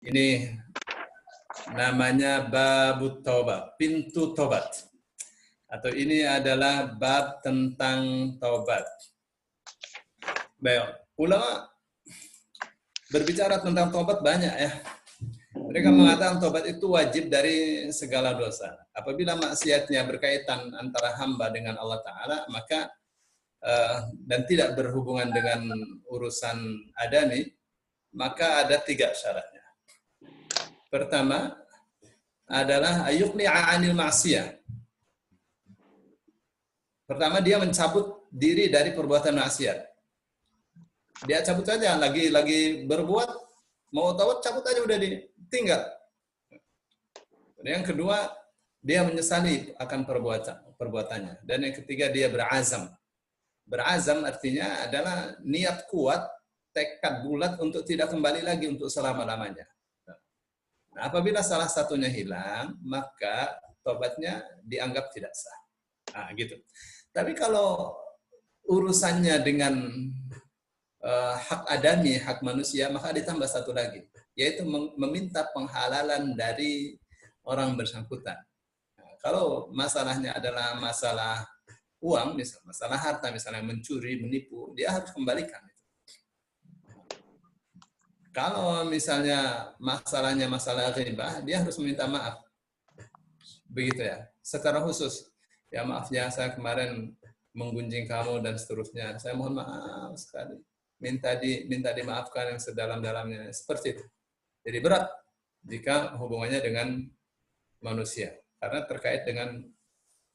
Ini namanya babut taubat, pintu taubat. Atau ini adalah bab tentang taubat. Baik, ulama berbicara tentang taubat banyak ya. Mereka mengatakan taubat itu wajib dari segala dosa. Apabila maksiatnya berkaitan antara hamba dengan Allah Ta'ala, maka dan tidak berhubungan dengan urusan adami, maka ada 3 syaratnya. Pertama adalah ayuqli'a 'anil ma'siyah. Pertama dia mencabut diri dari perbuatan maksiat. Dia cabut saja, lagi berbuat, mau taubat cabut aja udah ditinggal. Yang kedua, dia menyesali akan perbuatannya. Dan yang ketiga, dia berazam. Berazam artinya adalah niat kuat, tekad bulat untuk tidak kembali lagi untuk selama-lamanya. Nah, apabila salah satunya hilang, maka tobatnya dianggap tidak sah. Nah, gitu. Tapi kalau urusannya dengan hak adami, hak manusia, maka ditambah satu lagi, yaitu meminta penghalalan dari orang bersangkutan. Nah, kalau masalahnya adalah masalah uang, misalnya masalah harta, misalnya mencuri, menipu, dia harus kembalikan. Kalau misalnya masalahnya masalah ghibah, dia harus meminta maaf. Begitu ya. Secara khusus, ya maaf ya saya kemarin menggunjing kamu dan seterusnya. Saya mohon maaf sekali. Minta dimaafkan yang sedalam-dalamnya. Seperti itu. Jadi berat jika hubungannya dengan manusia. Karena terkait dengan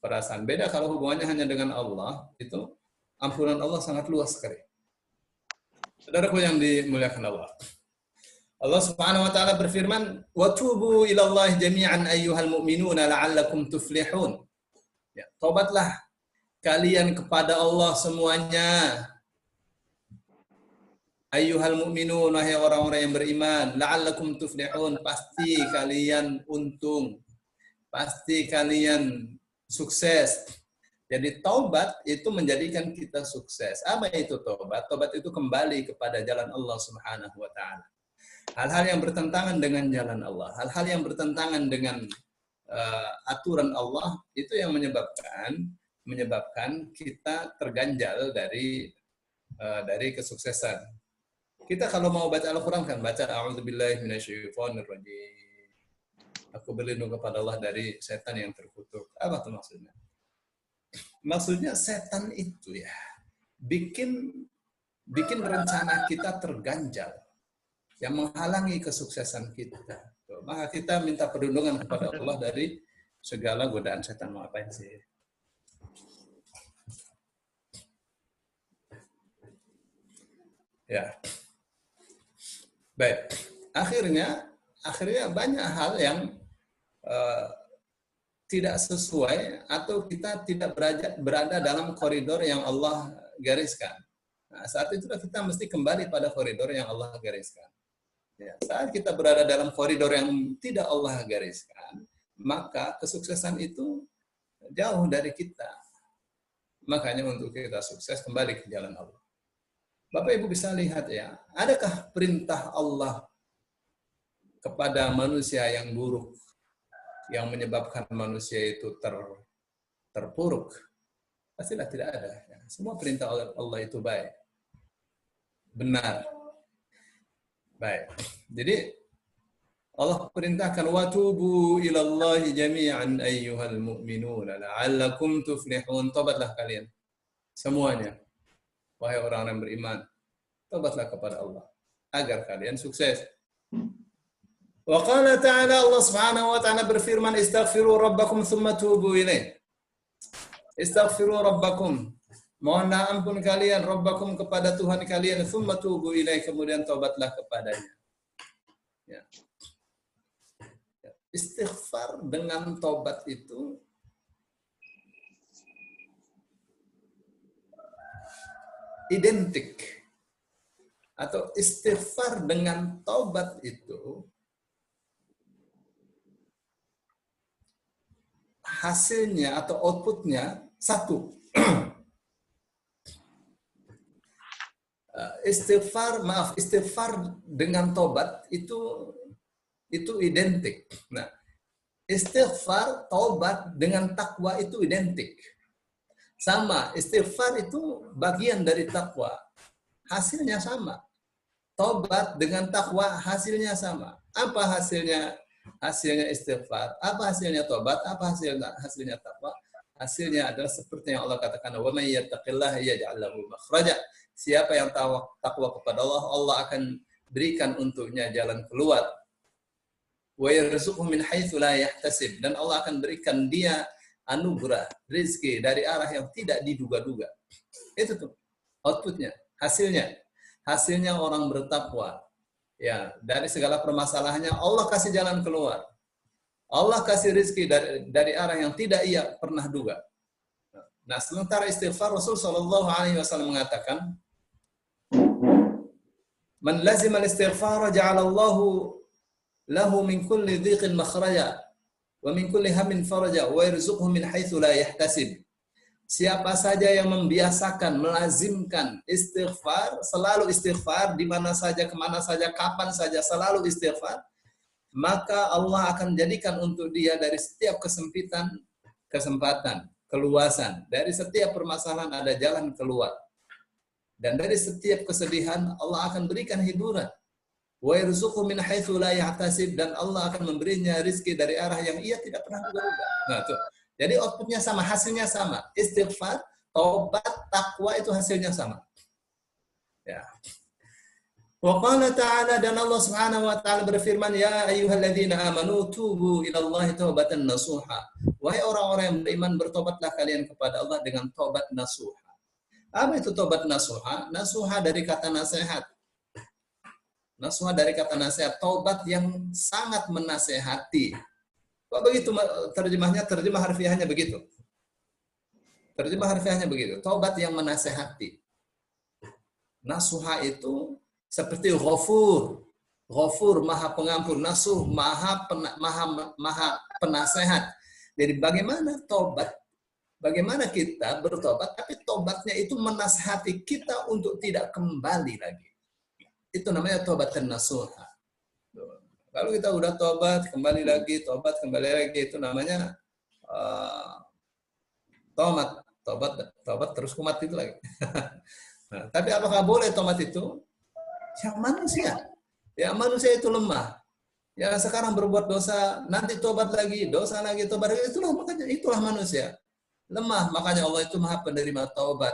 perasaan. Beda kalau hubungannya hanya dengan Allah, itu ampunan Allah sangat luas sekali. Saudaraku yang dimuliakan Allah. Allah Subhanahu wa taala berfirman, "Wa tubu ilallahi jami'an ayyuhal mu'minuna la'allakum tuflihun." Ya, tobatlah kalian kepada Allah semuanya. Ayyuhal mu'minun, wahai orang-orang yang beriman, la'allakum tuflihun, pasti kalian untung. Pasti kalian sukses. Jadi taubat itu menjadikan kita sukses. Apa itu taubat? Taubat itu kembali kepada jalan Allah Subhanahu wa taala. Hal-hal yang bertentangan dengan jalan Allah, hal-hal yang bertentangan dengan aturan Allah, itu yang menyebabkan kita terganjal dari kesuksesan. Kita kalau mau baca Al-Quran kan baca a'udzubillahi minasyaitonirrajim. Aku berlindung kepada Allah dari setan yang terkutuk. Apa itu maksudnya? Maksudnya setan itu ya bikin rencana kita terganjal, yang menghalangi kesuksesan kita. Maka kita minta perlindungan kepada Allah dari segala godaan setan. Mau apain sih? Ya. Baik. Akhirnya banyak hal yang tidak sesuai atau kita tidak berada dalam koridor yang Allah gariskan. Nah, saat itulah kita mesti kembali pada koridor yang Allah gariskan. Ya, saat kita berada dalam koridor yang tidak Allah gariskan, maka kesuksesan itu jauh dari kita. Makanya untuk kita sukses kembali ke jalan Allah. Bapak Ibu bisa lihat ya, adakah perintah Allah kepada manusia yang buruk yang menyebabkan manusia itu terpuruk? Pastilah tidak ada. Semua perintah Allah itu baik, benar. Baik. Jadi Allah perintahkan watubu ilallahi jami'an ayyuhal mu'minuna la'allakum tuflihun. Tobatlah kalian semuanya, wahai orang yang beriman. Tobatlah kepada Allah agar kalian sukses. Wa qala ta'ala, Allah Subhanahu wa ta'ala berfirman, istaghfiru rabbakum tsumma tubu ilaih. Istaghfiru rabbakum. Mohonlah ampun kalian, Rabbakum, kepada Tuhan kalian, tsumma tubu ilaih, kemudian tobatlah kepadanya. Ya. Istighfar dengan tobat itu identik. Atau istighfar dengan tobat itu hasilnya atau outputnya satu. Istighfar dengan tobat itu itu identik. Nah, istighfar, taubat dengan takwa itu identik. Sama, istighfar itu bagian dari takwa. Hasilnya sama. Taubat dengan takwa hasilnya sama. Apa hasilnya? Hasilnya istighfar. Apa hasilnya taubat? Apa hasilnya takwa? Hasilnya adalah seperti yang Allah katakan, "Wa may yattaqillaha yaj'al lahu makhraja." Siapa yang takwa kepada Allah, Allah akan berikan untuknya jalan keluar. Wa yarzuqhu min haitsu la yahtasib, dan Allah akan berikan dia anugerah rezeki dari arah yang tidak diduga-duga. Itu tuh outputnya, hasilnya orang bertakwa. Ya, dari segala permasalahannya Allah kasih jalan keluar. Allah kasih rezeki dari arah yang tidak ia pernah duga. Nah, sementara istighfar, Rasul sallallahu alaihi wasallam mengatakan, "Man lazima al-istighfar ja'ala Allahu lahu min kulli dhiqin makhraja wa min kulli hammin faraja wa yarzuqhu min haitsu la yahtasib." Siapa saja yang membiasakan, melazimkan istighfar, selalu istighfar, di mana saja, kemana saja, kapan saja, selalu istighfar, maka Allah akan jadikan untuk dia dari setiap kesempitan, kesempatan, keluasan. Dari setiap permasalahan ada jalan keluar. Dan dari setiap kesedihan, Allah akan berikan hiburan. Wa yarzuqhu min haitsu la yahtasib, dan Allah akan memberinya rizki dari arah yang ia tidak pernah duga-duga. Nah, tuh. Jadi outputnya sama, hasilnya sama. Istighfar, taubat, takwa itu hasilnya sama. Ya. Wa qala ta'ala, dan Allah Subhanahu wa taala berfirman, "Ya ayyuhalladzina amanu tubu ilallahi taubatan nasuha." Wahai orang-orang yang beriman, bertobatlah kalian kepada Allah dengan taubat nasuha. Apa itu taubat nasuha? Nasuha dari kata nasihat. Nasuha dari kata nasihat, taubat yang sangat menasehati. Kok begitu terjemahnya? Terjemah harfiahnya begitu. Terjemah harfiahnya begitu. Taubat yang menasehati. Nasuha itu seperti ghafur. Ghafur, maha pengampun. Nasuh, maha penasehat. Jadi bagaimana taubat? Bagaimana kita bertobat, tapi tobatnya itu menasehati kita untuk tidak kembali lagi. Itu namanya taubat nasuha. Kalau kita udah tobat, kembali lagi, itu namanya tobat terus kumat itu lagi. Nah, tapi apakah boleh tobat itu? Yang manusia. Ya, manusia itu lemah. Ya, sekarang berbuat dosa, nanti tobat lagi, dosa lagi, tobat lagi. Itulah manusia. Lemah, makanya Allah itu maha penerima taubat.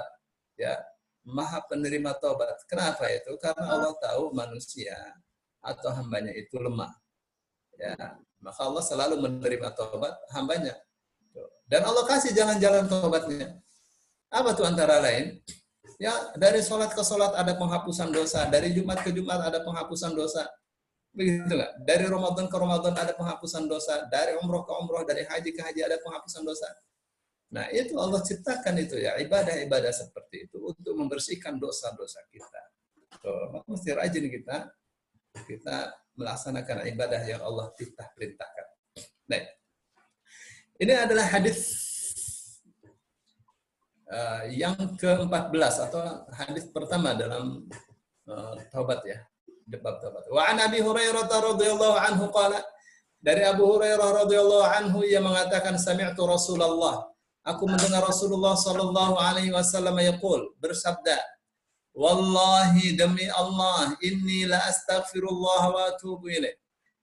Ya, maha penerima taubat. Kenapa itu? Karena Allah tahu manusia atau hambanya itu lemah. Ya, maka Allah selalu menerima taubat hambanya. Dan Allah kasih jalan-jalan taubatnya. Apa tuh antara lain? Ya, dari sholat ke sholat ada penghapusan dosa, dari Jumat ke Jumat ada penghapusan dosa. Begitu nggak? Dari Ramadan ke Ramadan ada penghapusan dosa, dari umroh ke umroh, dari haji ke haji ada penghapusan dosa. Nah, itu Allah ciptakan itu ya, ibadah-ibadah seperti itu untuk membersihkan dosa-dosa kita. Maka mesti rajin kita melaksanakan ibadah yang Allah perintahkan. Baik. Ini adalah hadis yang ke-14 atau hadis pertama dalam taubat ya. Bab taubat. Wa an Abi Hurairah radhiyallahu anhu qala, dari Abu Hurairah radhiyallahu anhu ia mengatakan, sami'tu Rasulullah, aku mendengar Rasulullah sallallahu alaihi wasallam yaqul, bersabda, wallahi demi Allah, inni la astaghfirullah wa atubu ilaih.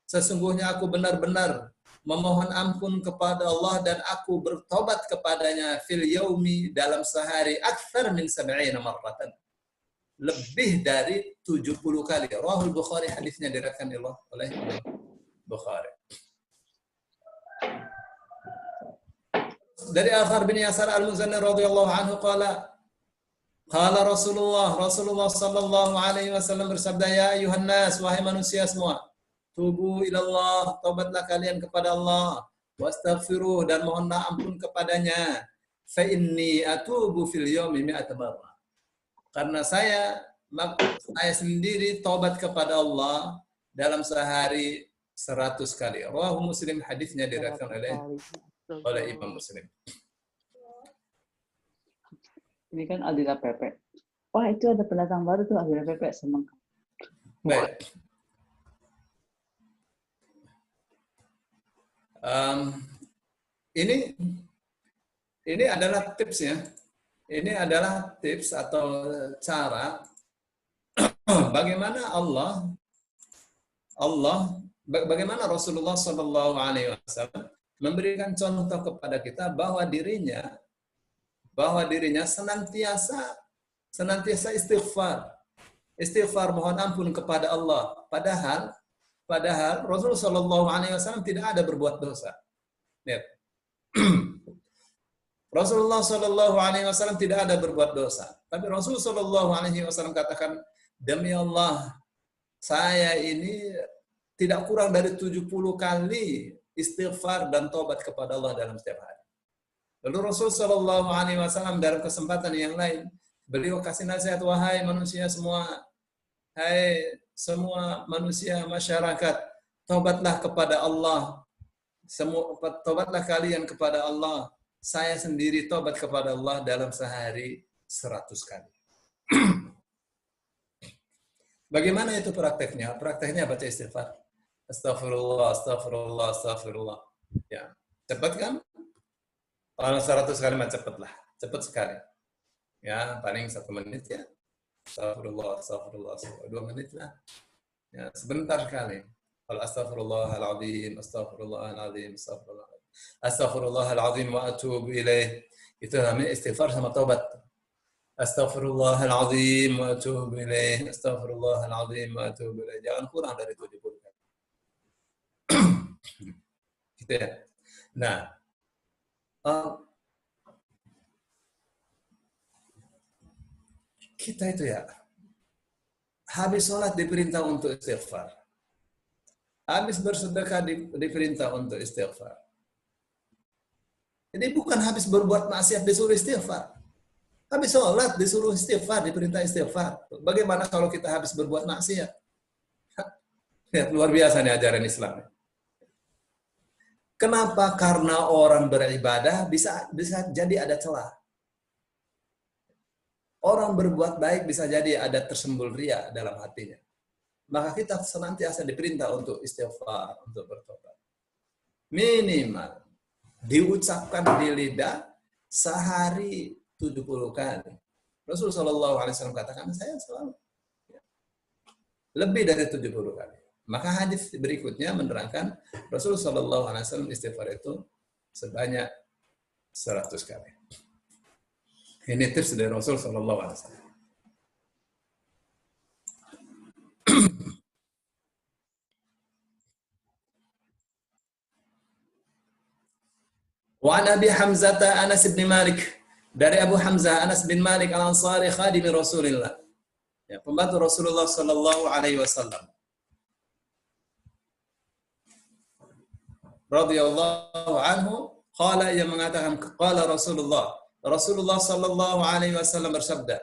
Sesungguhnya aku benar-benar memohon ampun kepada Allah dan aku bertobat kepadanya fil yaumi, dalam sehari, akthar min 70 marratan. Lebih dari 70 kali. Rahul Bukhari, hadisnya diriwayatkan oleh Bukhari. Dari Akhar bin Yasar al-Muzanni radhiyallahu anhu qala Rasulullah sallallahu alaihi wasallam bersabda, ya ayuhan nas, wahai manusia semua, tubu ilallah, taubatlah kalian kepada Allah, wastaghfiruh, dan mohonlah ampun kepadanya, fa inni atubu fil yaumi mi'ata marrah. Karena saya sendiri taubat kepada Allah dalam sehari 100 kali. Rawahu Muslim, hadisnya diriwayatkan oleh Imam Muslim. Ini kan Adila Pepe. Wah, itu ada pendatang baru tuh, Adila Pepe, seneng. Baik. Um, ini adalah tips ya. Ini adalah tips atau cara bagaimana bagaimana Rasulullah Shallallahu Alaihi Wasallam memberikan contoh kepada kita bahwa dirinya senantiasa istighfar mohon ampun kepada Allah. Padahal Rasulullah Shallallahu Alaihi Wasallam tidak ada berbuat dosa. Lihat. Rasulullah Shallallahu Alaihi Wasallam tidak ada berbuat dosa. Tapi Rasulullah Shallallahu Alaihi Wasallam katakan, demi Allah, saya ini tidak kurang dari 70 kali istighfar dan taubat kepada Allah dalam setiap hari. Lalu Rasul Shallallahu Alaihi Wasallam dalam kesempatan yang lain, beliau kasih nasihat, wahai manusia semua, hai semua manusia masyarakat, taubatlah kepada Allah. Taubatlah kalian kepada Allah. Saya sendiri taubat kepada Allah dalam sehari 100 kali. Bagaimana itu prakteknya? Prakteknya baca istighfar. Astagfirullah, astagfirullah, astagfirullah. Ya, cepat kan? Kalau 100 kali mah cepatlah. Cepat sekali. Ya, paling 1 menit ya. Astagfirullah, astagfirullah, 2 menit lah. Ya, sebentar sekali. Kalau astaghfirullahaladzim, astaghfirullahaladzim, astaghfirullahaladzim wa atubu ilaih. Itu namanya istighfar sama taubat. Astaghfirullahaladzim wa atubu ilaih, astaghfirullahaladzim wa atubu ilaih. Jangan kurang dari 70 kali. Gitu ya. Nah, kita itu ya, habis sholat diperintah untuk istighfar. Habis bersedekah diperintah untuk istighfar. Jadi bukan habis berbuat maksiat disuruh istighfar. Habis sholat disuruh istighfar, diperintah istighfar. Bagaimana kalau kita habis berbuat maksiat? Lihat, luar biasa nih ajaran Islam. Kenapa? Karena orang beribadah bisa jadi ada celah. Orang berbuat baik bisa jadi ada tersembul ria dalam hatinya. Maka kita senantiasa diperintah untuk istighfar, untuk bertobat. Minimal diucapkan di lidah sehari 70 kali. Rasulullah SAW katakan, saya selalu lebih dari 70 kali. Maka hadis berikutnya menerangkan Rasulullah SAW istighfar itu sebanyak 100 kali. Ini tips dari Rasulullah SAW. Wa Nabi Hamzah Anas bin Malik, dari Abu Hamzah Anas bin Malik Al-Ansari khadim Rasulullah, ya, pembantu Rasulullah sallallahu alaihi wasallam, radhiyallahu anhu, qala, yang mengatakan, qala Rasulullah sallallahu alaihi wasallam bersabda,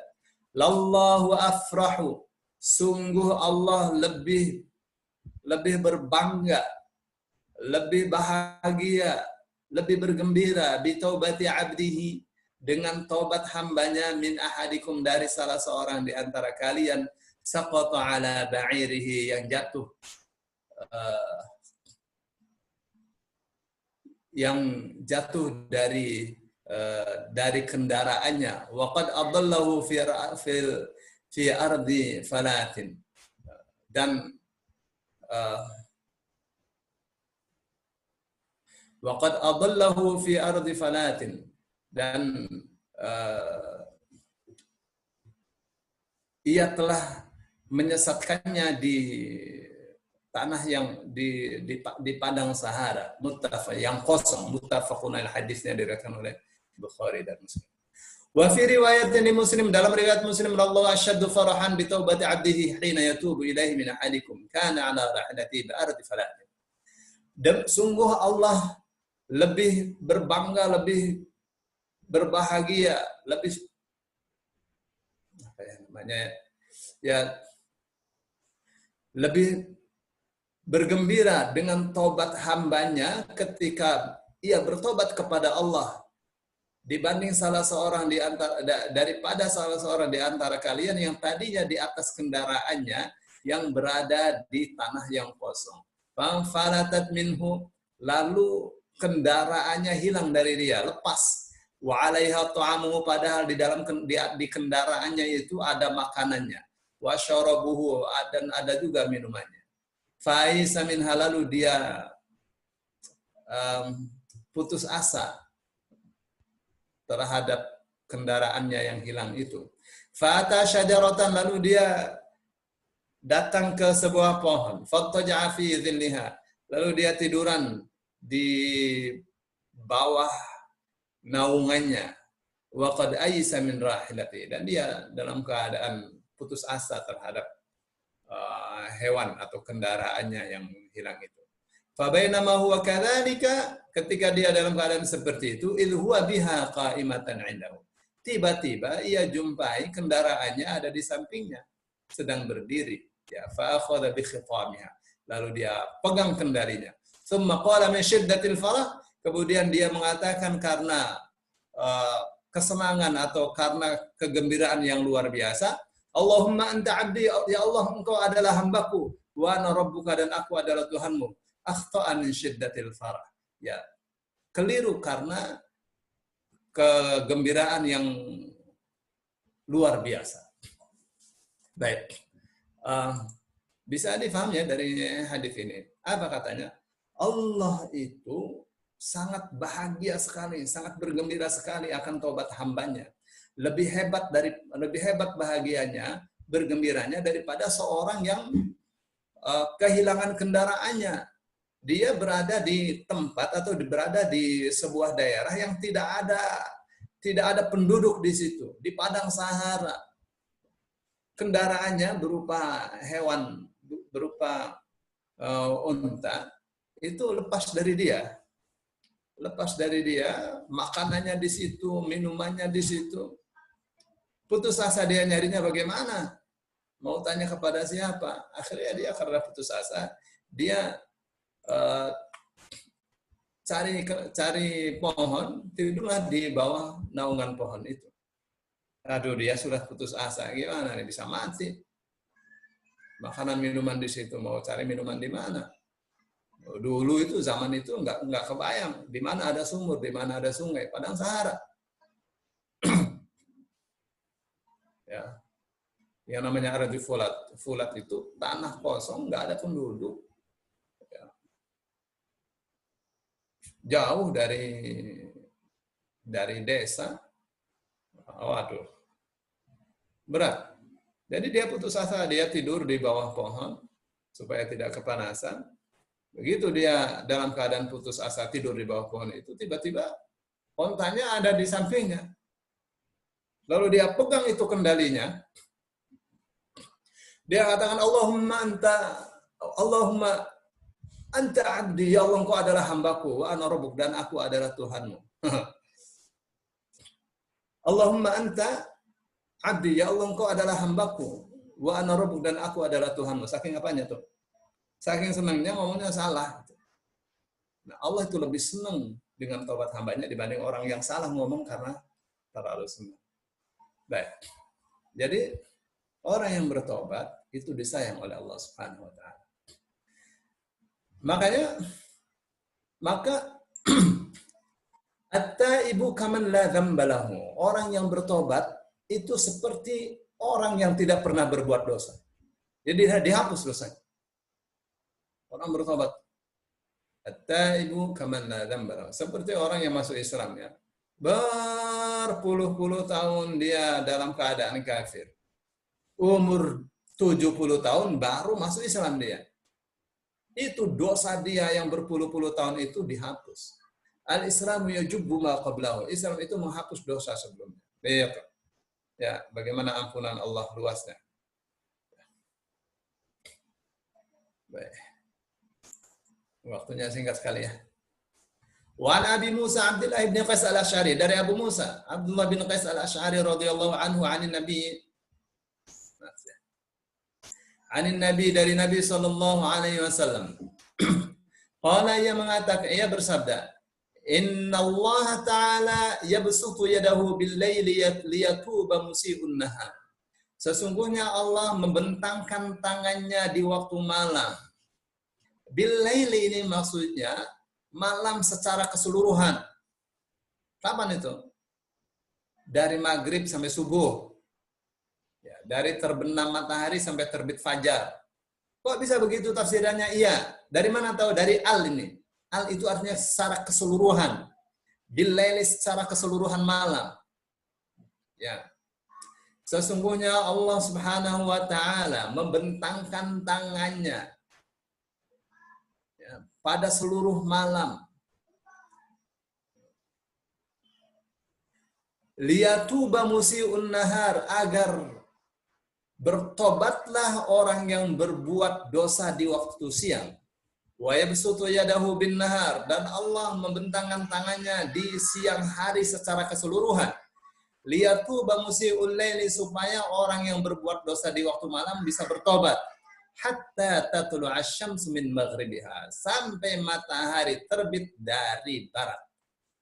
lallahu afrahu, sungguh Allah lebih berbangga, lebih bahagia, lebih bergembira bi taubati abdihi, dengan taubat hambanya, min ahadikum, dari salah seorang di antara kalian, saqata ala ba'irihi, yang jatuh dari kendaraannya, wa qad adallahu fi ardi falatin, dan waqad adallahu fi ardi falatin, dan ia telah menyesatkannya di tanah yang di padang Sahara, yang kosong, muttafaqun alaih, hadisnya diriwayatkan oleh Bukhari dan Muslim. Wa fi riwayatin Muslim, dalam riwayat Muslim, Allah asyaddu farahan bi taubati 'abdihi hina yatubu ilaihi min ahadikum kana ala rahilatihi bi ardi falatin. Dan sungguh Allah lebih berbangga, lebih berbahagia, lebih lebih bergembira dengan taubat hambanya ketika ia bertobat kepada Allah dibanding daripada salah seorang di antara kalian yang tadinya di atas kendaraannya yang berada di tanah yang kosong. Falatat minhu, lalu kendaraannya hilang dari dia, lepas. Wa 'alaiha ta'amuhu, padahal di dalam di kendaraannya itu ada makanannya. Wa syarabuhu, dan ada juga minumannya. Faisa minha, lalu dia putus asa terhadap kendaraannya yang hilang itu. Fata syajaratan, lalu dia datang ke sebuah pohon. Fattaja'a fi dhilliha, lalu dia tiduran di bawah naungannya. Wa qad aisa min rahilati, dan dia dalam keadaan putus asa terhadap hewan atau kendaraannya yang hilang itu. Fa bainama huwa kadzalika, ketika dia dalam keadaan seperti itu, idh huwa biha qa'imatan 'indahu. Tiba-tiba ia jumpai kendaraannya ada di sampingnya, sedang berdiri. Ya, fa akhadha bi khitamiha, lalu dia pegang kendalinya. Tsumma qala min syiddatil farah, kemudian dia mengatakan karena kesenangan atau karena kegembiraan yang luar biasa, Allahumma anta 'abdi, ya Allah engkau adalah hambaku, wa ana rabbuka, dan aku adalah Tuhanmu. Akhta'a min syiddatil farah. Ya, keliru karena kegembiraan yang luar biasa. Baik. Bisa difahami ya dari hadis ini. Apa katanya? Allah itu sangat bahagia sekali, sangat bergembira sekali akan taubat hambanya. Lebih hebat bahagianya, bergembiranya daripada seorang yang kehilangan kendaraannya. Dia berada di tempat atau berada di sebuah daerah yang tidak ada penduduk di situ, di padang Sahara. Kendaraannya berupa hewan, berupa unta, itu lepas dari dia, makanannya di situ, minumannya di situ. Putus asa dia, nyarinya bagaimana? Mau tanya kepada siapa? Akhirnya dia karena putus asa, dia cari pohon, tidurlah di bawah naungan pohon itu. Aduh, dia sudah putus asa, gimana nih, bisa mati. Makanan minuman di situ, mau cari minuman di mana? Dulu itu, zaman itu nggak kebayang di mana ada sumur, di mana ada sungai, padang Sahara. Ya, yang namanya Ardi Fulat itu tanah kosong, nggak ada penduduk. Ya. Jauh dari desa. Waduh, berat. Jadi dia putus asa, dia tidur di bawah pohon supaya tidak kepanasan. Begitu dia dalam keadaan putus asa tidur di bawah pohon itu, tiba-tiba ontanya ada di sampingnya. Lalu dia pegang itu kendalinya. Dia katakan, Allahumma anta abdi, ya Allah engkau adalah hambaku, wa ana rabbuk, dan aku adalah Tuhanmu. Allahumma anta abdi, ya Allah engkau adalah hambaku, wa ana rabbuk, dan aku adalah Tuhanmu. Saking apanya tuh? Saking senangnya ngomongnya salah. Nah, Allah itu lebih senang dengan taubat hambanya dibanding orang yang salah ngomong karena terlalu senang. Baik. Jadi orang yang bertobat itu disayang oleh Allah Subhanahu wa taala. Maka at-taibu kaman la dzamba lahu. Orang yang bertobat itu seperti orang yang tidak pernah berbuat dosa. Jadi dihapus dosanya. Orang bertobat. At-taibu kaman la dzamba lahu. Seperti orang yang masuk Islam ya. Berpuluh-puluh tahun dia dalam keadaan kafir. Umur 70 tahun baru masuk Islam dia. Itu dosa dia yang berpuluh-puluh tahun itu dihapus. Al-Islamu yajubbu ma qablahu. Islam itu menghapus dosa sebelumnya. Baik. Ya, bagaimana ampunan Allah luasnya. Baik. Waktunya singkat sekali ya. Wa Abi Musa Abdullah bin Qais al-Asy'ari, dari Abu Musa Abdullah bin Qais al-Asy'ari radhiyallahu anhu anin Nabi dari Nabi sallallahu alaihi wasallam. Qala, ia mengatakan, ia bersabda, Inna Allah Ta'ala yabsutu yadahu bil-laili liyatuba musii'un nahar. Sesungguhnya Allah membentangkan tangannya di waktu malam. Bil-laili ini maksudnya malam secara keseluruhan. Kapan itu? Dari maghrib sampai subuh. Ya, dari terbenam matahari sampai terbit fajar. Kok bisa begitu tafsirannya? Iya. Dari mana tahu? Dari al ini. Al itu artinya secara keseluruhan. Bilaili secara keseluruhan malam. Ya. Sesungguhnya Allah Subhanahu wa taala membentangkan tangannya ya, pada seluruh malam. Liyatuba musii'un nahar, agar bertobatlah orang yang berbuat dosa di waktu siang. Wa yabsutu yadahu bin nahar, dan Allah membentangkan tangannya di siang hari secara keseluruhan. Liyatuba musii'ul laili, supaya orang yang berbuat dosa di waktu malam bisa bertobat. Hatta tatlu'a asy-syamsu min maghribiha, sampai matahari terbit dari barat.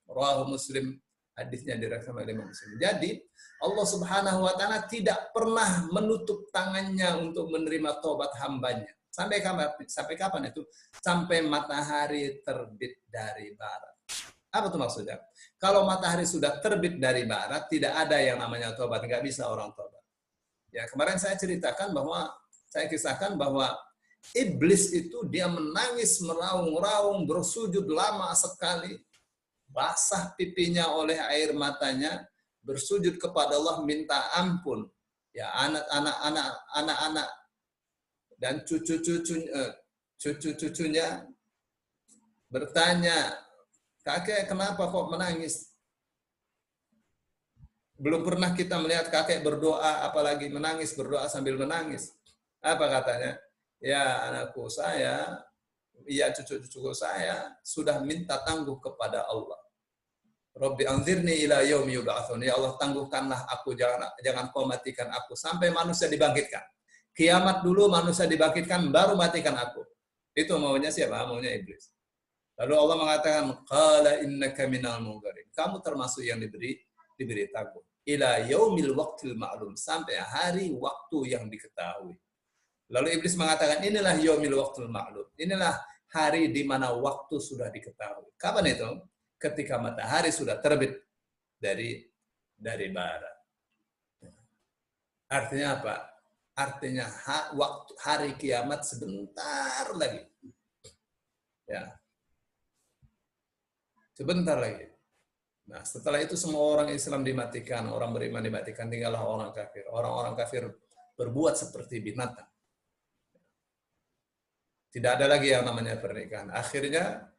Rawahu Muslim, hadisnya diriwayatkan oleh Imam Muslim. Jadi Allah Subhanahu wa taala tidak pernah menutup tangannya untuk menerima tobat hambanya. Sampai kapan itu? Sampai matahari terbit dari barat. Apa itu maksudnya? Kalau matahari sudah terbit dari barat, tidak ada yang namanya tobat, nggak bisa orang tobat. Ya, kemarin saya kisahkan bahwa iblis itu dia menangis meraung-raung, bersujud lama sekali, basah pipinya oleh air matanya, bersujud kepada Allah minta ampun. Ya, anak-anak dan cucu-cucunya bertanya, "Kakek, kenapa kok menangis? Belum pernah kita melihat kakek berdoa, apalagi menangis, berdoa sambil menangis." Apa katanya? "Ya, anakku saya, ya cucu-cucuku saya sudah minta tangguh kepada Allah. Rabbi anzirni ila yaumi yub'atsun." Ya Allah, tangguhkanlah aku, jangan kau matikan aku sampai manusia dibangkitkan. Kiamat dulu manusia dibangkitkan, baru matikan aku. Itu maunya siapa? Maunya iblis. Lalu Allah mengatakan, qala innaka minal munzirin. Kamu termasuk yang diberi tangguh. Ila yaumil waqtil ma'lum, sampai hari waktu yang diketahui. Lalu iblis mengatakan, inilah yaumil waqtil ma'lum. Inilah hari di mana waktu sudah diketahui. Kapan itu? Ketika matahari sudah terbit dari barat. Artinya apa? Artinya waktu hari kiamat sebentar lagi. Ya. Sebentar lagi. Nah, setelah itu semua orang Islam dimatikan, orang beriman dimatikan, tinggallah orang kafir. Orang-orang kafir berbuat seperti binatang. Tidak ada lagi yang namanya pernikahan. Akhirnya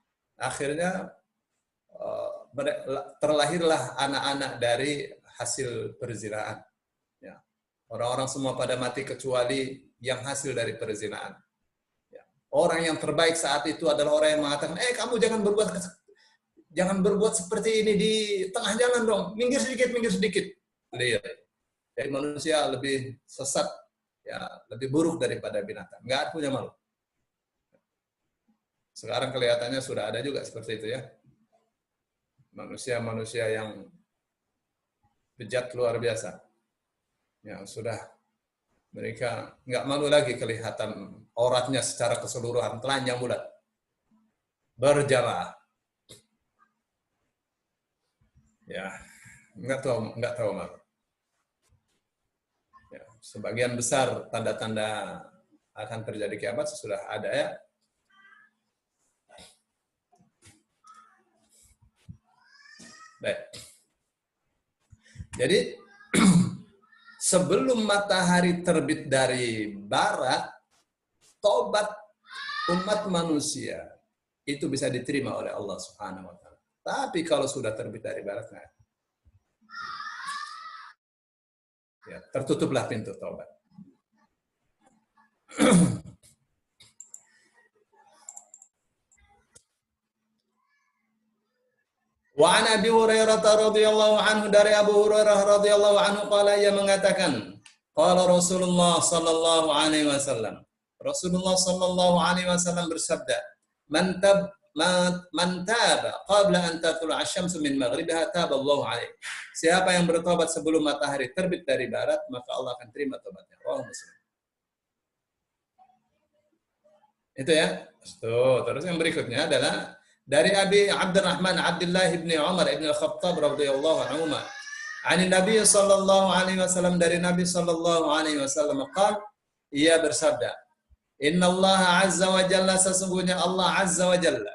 terlahirlah anak-anak dari hasil perzinaan. Ya. Orang-orang semua pada mati kecuali yang hasil dari perzinaan. Ya. Orang yang terbaik saat itu adalah orang yang mengatakan, kamu jangan berbuat seperti ini di tengah jalan dong, minggir sedikit. Lihat, jadi manusia lebih sesat, ya, lebih buruk daripada binatang, nggak punya malu. Sekarang kelihatannya sudah ada juga seperti itu ya, manusia yang bejat luar biasa, yang sudah mereka nggak malu lagi kelihatan auratnya secara keseluruhan, telanjang bulat, berjamaah. Ya, nggak tahu malu. Ya, sebagian besar tanda-tanda akan terjadi kiamat sudah ada ya. Baik. Jadi sebelum matahari terbit dari barat, tobat umat manusia itu bisa diterima oleh Allah Subhanahu wa taala. Tapi kalau sudah terbit dari barat, ya, tertutuplah pintu taubat. Wa an Abi Hurairah radhiyallahu anhu, dari Abu Hurairah radhiyallahu anhu qala, ia mengatakan, qala Rasulullah sallallahu alaihi wasallam. Rasulullah sallallahu alaihi wasallam bersabda, man taba qabla an tatlu'a asy-syamsu min maghribiha taballahu alaihi. Siapa yang bertobat sebelum matahari terbit dari barat, maka Allah akan terima tobatnya. Rawahu Muslim. Itu ya. Terus yang berikutnya adalah dari Abi Abdurrahman Abdullah bin Umar bin Al-Khattab radhiyallahu anhu, ani Nabi sallallahu alaihi wasallam, dari Nabi sallallahu alaihi wasallam qala, ia bersabda, Inna Allah azza wa jalla, sesungguhnya Allah azza wa jalla,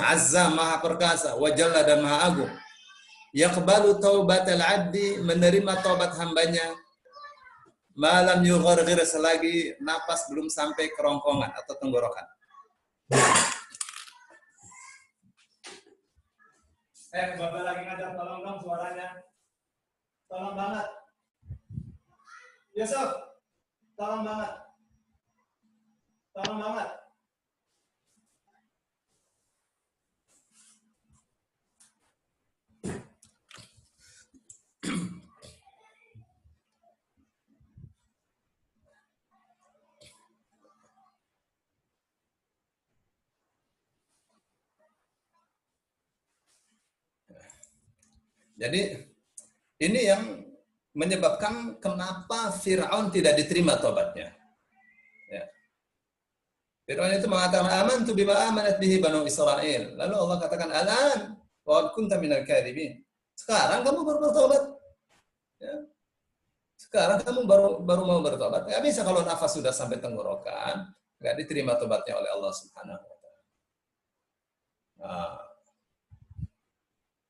azza maha perkasa, wa jalla dan maha agung, yaqbalu taubatal abdi, menerima taubat hambanya, malam yugharghir, selagi napas belum sampai kerongkongan atau tenggorokan. Bapak lagi ngajar, tolong dong suaranya. Tolong banget. Yusuf, tolong banget. Tolong banget. Jadi ini yang menyebabkan kenapa Fir'aun tidak diterima tobatnya. Ya. Fir'aun itu mengatakan, amantu bima amanat bihi Banu Israel. Lalu Allah katakan, alan wa kunta minal kadhibin. Sekarang kamu baru bertobat. Ya. Sekarang kamu baru mau bertobat. Nggak bisa kalau nafas sudah sampai tenggorokan, nggak diterima tobatnya oleh Allah Subhanahu wa Ta'ala. Nah,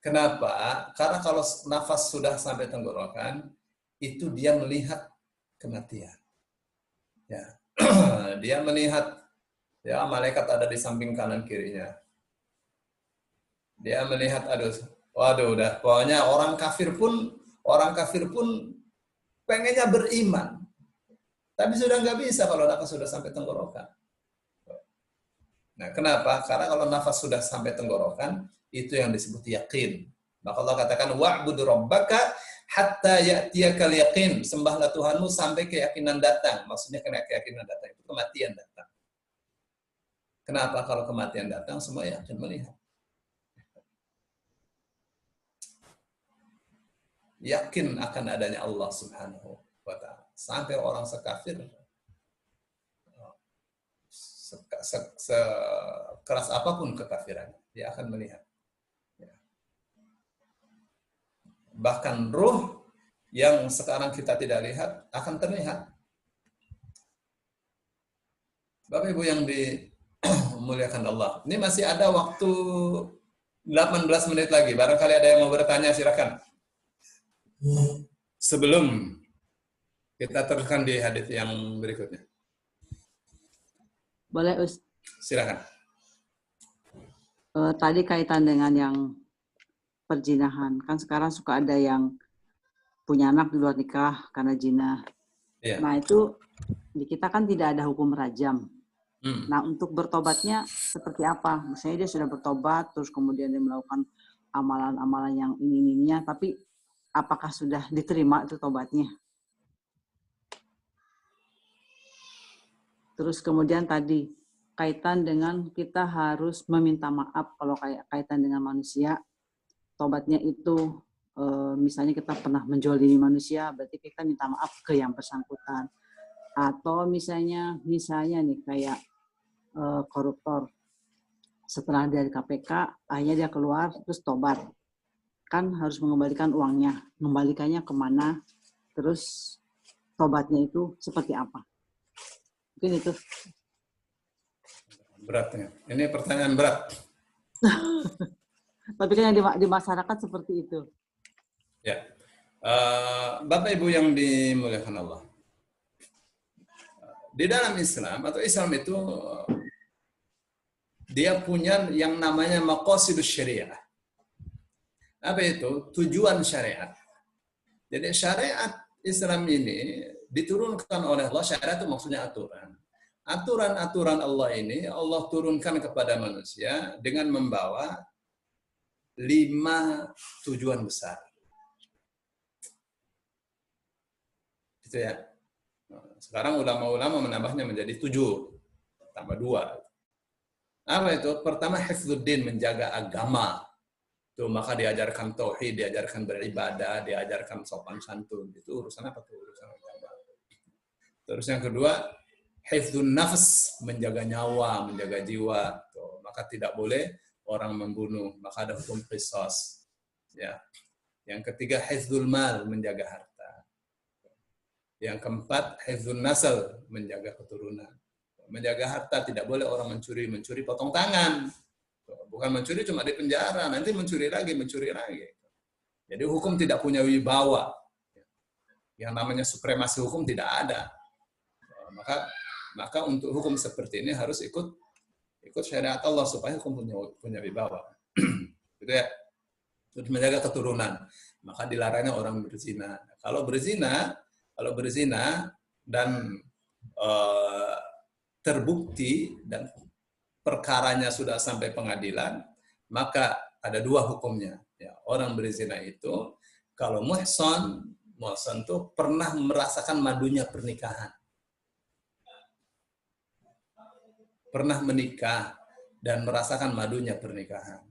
kenapa? Karena kalau nafas sudah sampai tenggorokan, itu dia melihat kematian. Ya. Dia melihat, ya, malaikat ada di samping kanan kirinya. Dia melihat, waduh, udah, pokoknya orang kafir pun pengennya beriman. Tapi sudah nggak bisa kalau nafas sudah sampai tenggorokan. Nah, kenapa? Karena kalau nafas sudah sampai tenggorokan, itu yang disebut yakin. Maka Allah katakan, wa'bud rabbaka hatta ya'tiyakal yaqin. Sembahlah Tuhanmu sampai keyakinan datang. Maksudnya karena keyakinan datang itu kematian datang. Kenapa? Kalau kematian datang, semua yakin melihat. Yakin akan adanya Allah Subhanahu wa Ta'ala. Sampai orang sekafir, sekeras apapun kekafirannya, dia akan melihat. Bahkan ruh yang sekarang kita tidak lihat akan terlihat. Bapak Ibu yang dimuliakan Allah, ini masih ada waktu 18 menit lagi. Barangkali ada yang mau bertanya, silakan. Sebelum kita teruskan di hadis yang berikutnya. Boleh, Ustaz. Silakan. Tadi kaitan dengan yang perjinahan. Kan sekarang suka ada yang punya anak di luar nikah karena zina. Yeah. Nah, itu di kita kan tidak ada hukum rajam. Nah, untuk bertobatnya seperti apa? Misalnya dia sudah bertobat, terus kemudian dia melakukan amalan-amalan yang ini-ininya, tapi apakah sudah diterima itu tobatnya? Terus kemudian tadi, kaitan dengan kita harus meminta maaf kalau kaitan dengan manusia. Tobatnya itu, misalnya kita pernah menjolimi manusia, berarti kita minta maaf ke yang bersangkutan. Atau misalnya nih kayak koruptor. Setelah dari KPK, akhirnya dia keluar, terus tobat. Kan harus mengembalikan uangnya. Mengembalikannya kemana, terus tobatnya itu seperti apa? Mungkin itu. Beratnya. Ini pertanyaan berat. Tapi kan yang di masyarakat seperti itu. Ya. Bapak Ibu yang dimuliakan Allah. Di dalam Islam, atau Islam itu, dia punya yang namanya maqasidus syariah. Apa itu? Tujuan syariat. Jadi syariat Islam ini diturunkan oleh Allah. Syariat itu maksudnya aturan. Aturan-aturan Allah ini Allah turunkan kepada manusia dengan membawa 5 tujuan besar. Gitu ya. Sekarang ulama-ulama menambahnya menjadi 7 tambah 2. Apa itu? Pertama, hifdzuddin, menjaga agama. Itu maka diajarkan tauhid, diajarkan beribadah, diajarkan sopan santun. Itu urusan apa tuh? Urusan agama. Terus yang kedua, hifdzun nafs, menjaga nyawa, menjaga jiwa. Tuh, maka tidak boleh orang membunuh, maka ada hukum qisas. Ya. Yang ketiga, hifdzul mal, menjaga harta. Yang keempat, hifdzun nasl, menjaga keturunan. Menjaga harta, tidak boleh orang mencuri potong tangan. Bukan mencuri cuma di penjara, nanti mencuri lagi. Jadi hukum tidak punya wibawa. Yang namanya supremasi hukum tidak ada. Maka untuk hukum seperti ini harus ikut syariat Allah supaya hukum punya wibawa. Gitu ya. Untuk menjaga keturunan, maka dilarangnya orang berzina. Kalau berzina dan terbukti dan perkaranya sudah sampai pengadilan, maka ada dua hukumnya. Ya, orang berzina itu kalau muhsan itu pernah merasakan madunya pernikahan, pernah menikah dan merasakan madunya pernikahan.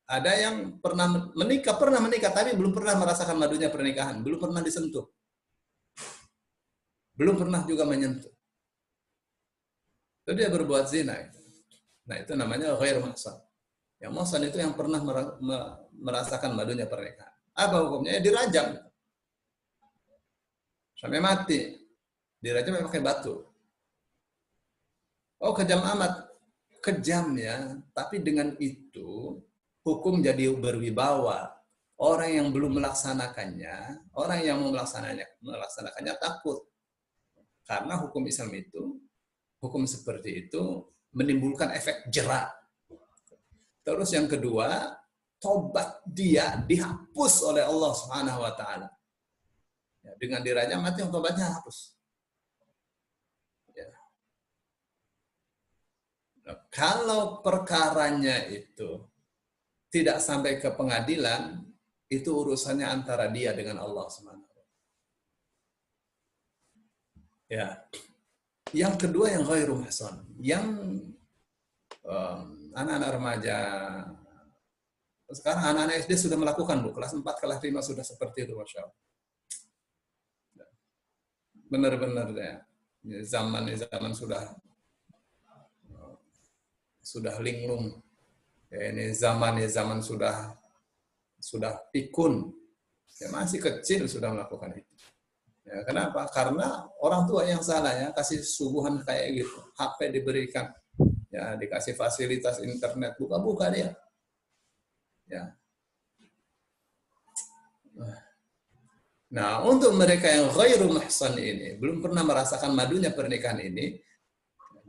Ada yang pernah menikah tapi belum pernah merasakan madunya pernikahan, belum pernah disentuh, belum pernah juga menyentuh. Itu dia berbuat zina. Nah, itu namanya ghair muhsan. Yang muhsan itu yang pernah merasakan madunya pernikahan. Apa hukumnya? Ya dirajam. Sampai mati. Dirajam pakai batu. Oh, kejam amat. Kejam ya. Tapi dengan itu, hukum jadi berwibawa. Orang yang belum melaksanakannya, orang yang mau melaksanakannya takut. Karena hukum Islam itu, hukum seperti itu menimbulkan efek jera. Terus yang kedua, tobat dia dihapus oleh Allah Subhanahu wa taala. Ya, dengan dirajam mati tobatnya hapus. Ya. Nah, kalau perkaranya itu tidak sampai ke pengadilan, itu urusannya antara dia dengan Allah Subhanahu wa taala. Ya. Yang kedua yang ghairu muhsan, yang anak-anak remaja, sekarang anak-anak SD sudah melakukan, Bu, kelas 4, kelas 5 sudah seperti itu, Masya Allah. Benar-benar ya, zaman sudah linglung, ya, ini zaman sudah pikun, ya, masih kecil sudah melakukan itu. Ya, kenapa? Karena orang tua yang salah ya, kasih suguhan kayak gitu. HP diberikan, ya, dikasih fasilitas internet, buka-buka dia. Ya. Nah, untuk mereka yang ghairu muhsan ini, belum pernah merasakan madunya pernikahan ini,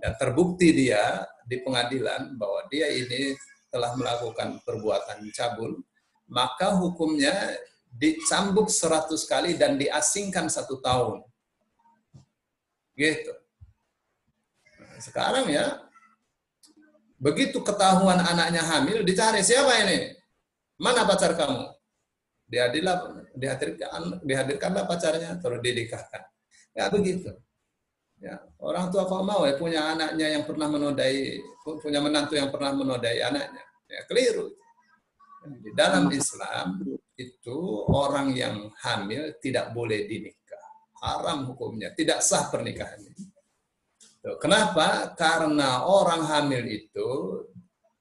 dan terbukti dia di pengadilan bahwa dia ini telah melakukan perbuatan cabul, maka hukumnya dicambuk 100 kali dan diasingkan 1 tahun. Gitu. Nah, sekarang ya, begitu ketahuan anaknya hamil, dicari siapa ini? Mana pacar kamu? Dihadirkanlah pacarnya, terus dinikahkan. Ya begitu. Ya, orang tua kalau mau ya punya anaknya yang pernah menodai, punya menantu yang pernah menodai anaknya. Ya keliru. Di dalam Islam itu orang yang hamil tidak boleh dinikah. Haram hukumnya, tidak sah pernikahannya. Kenapa? Karena orang hamil itu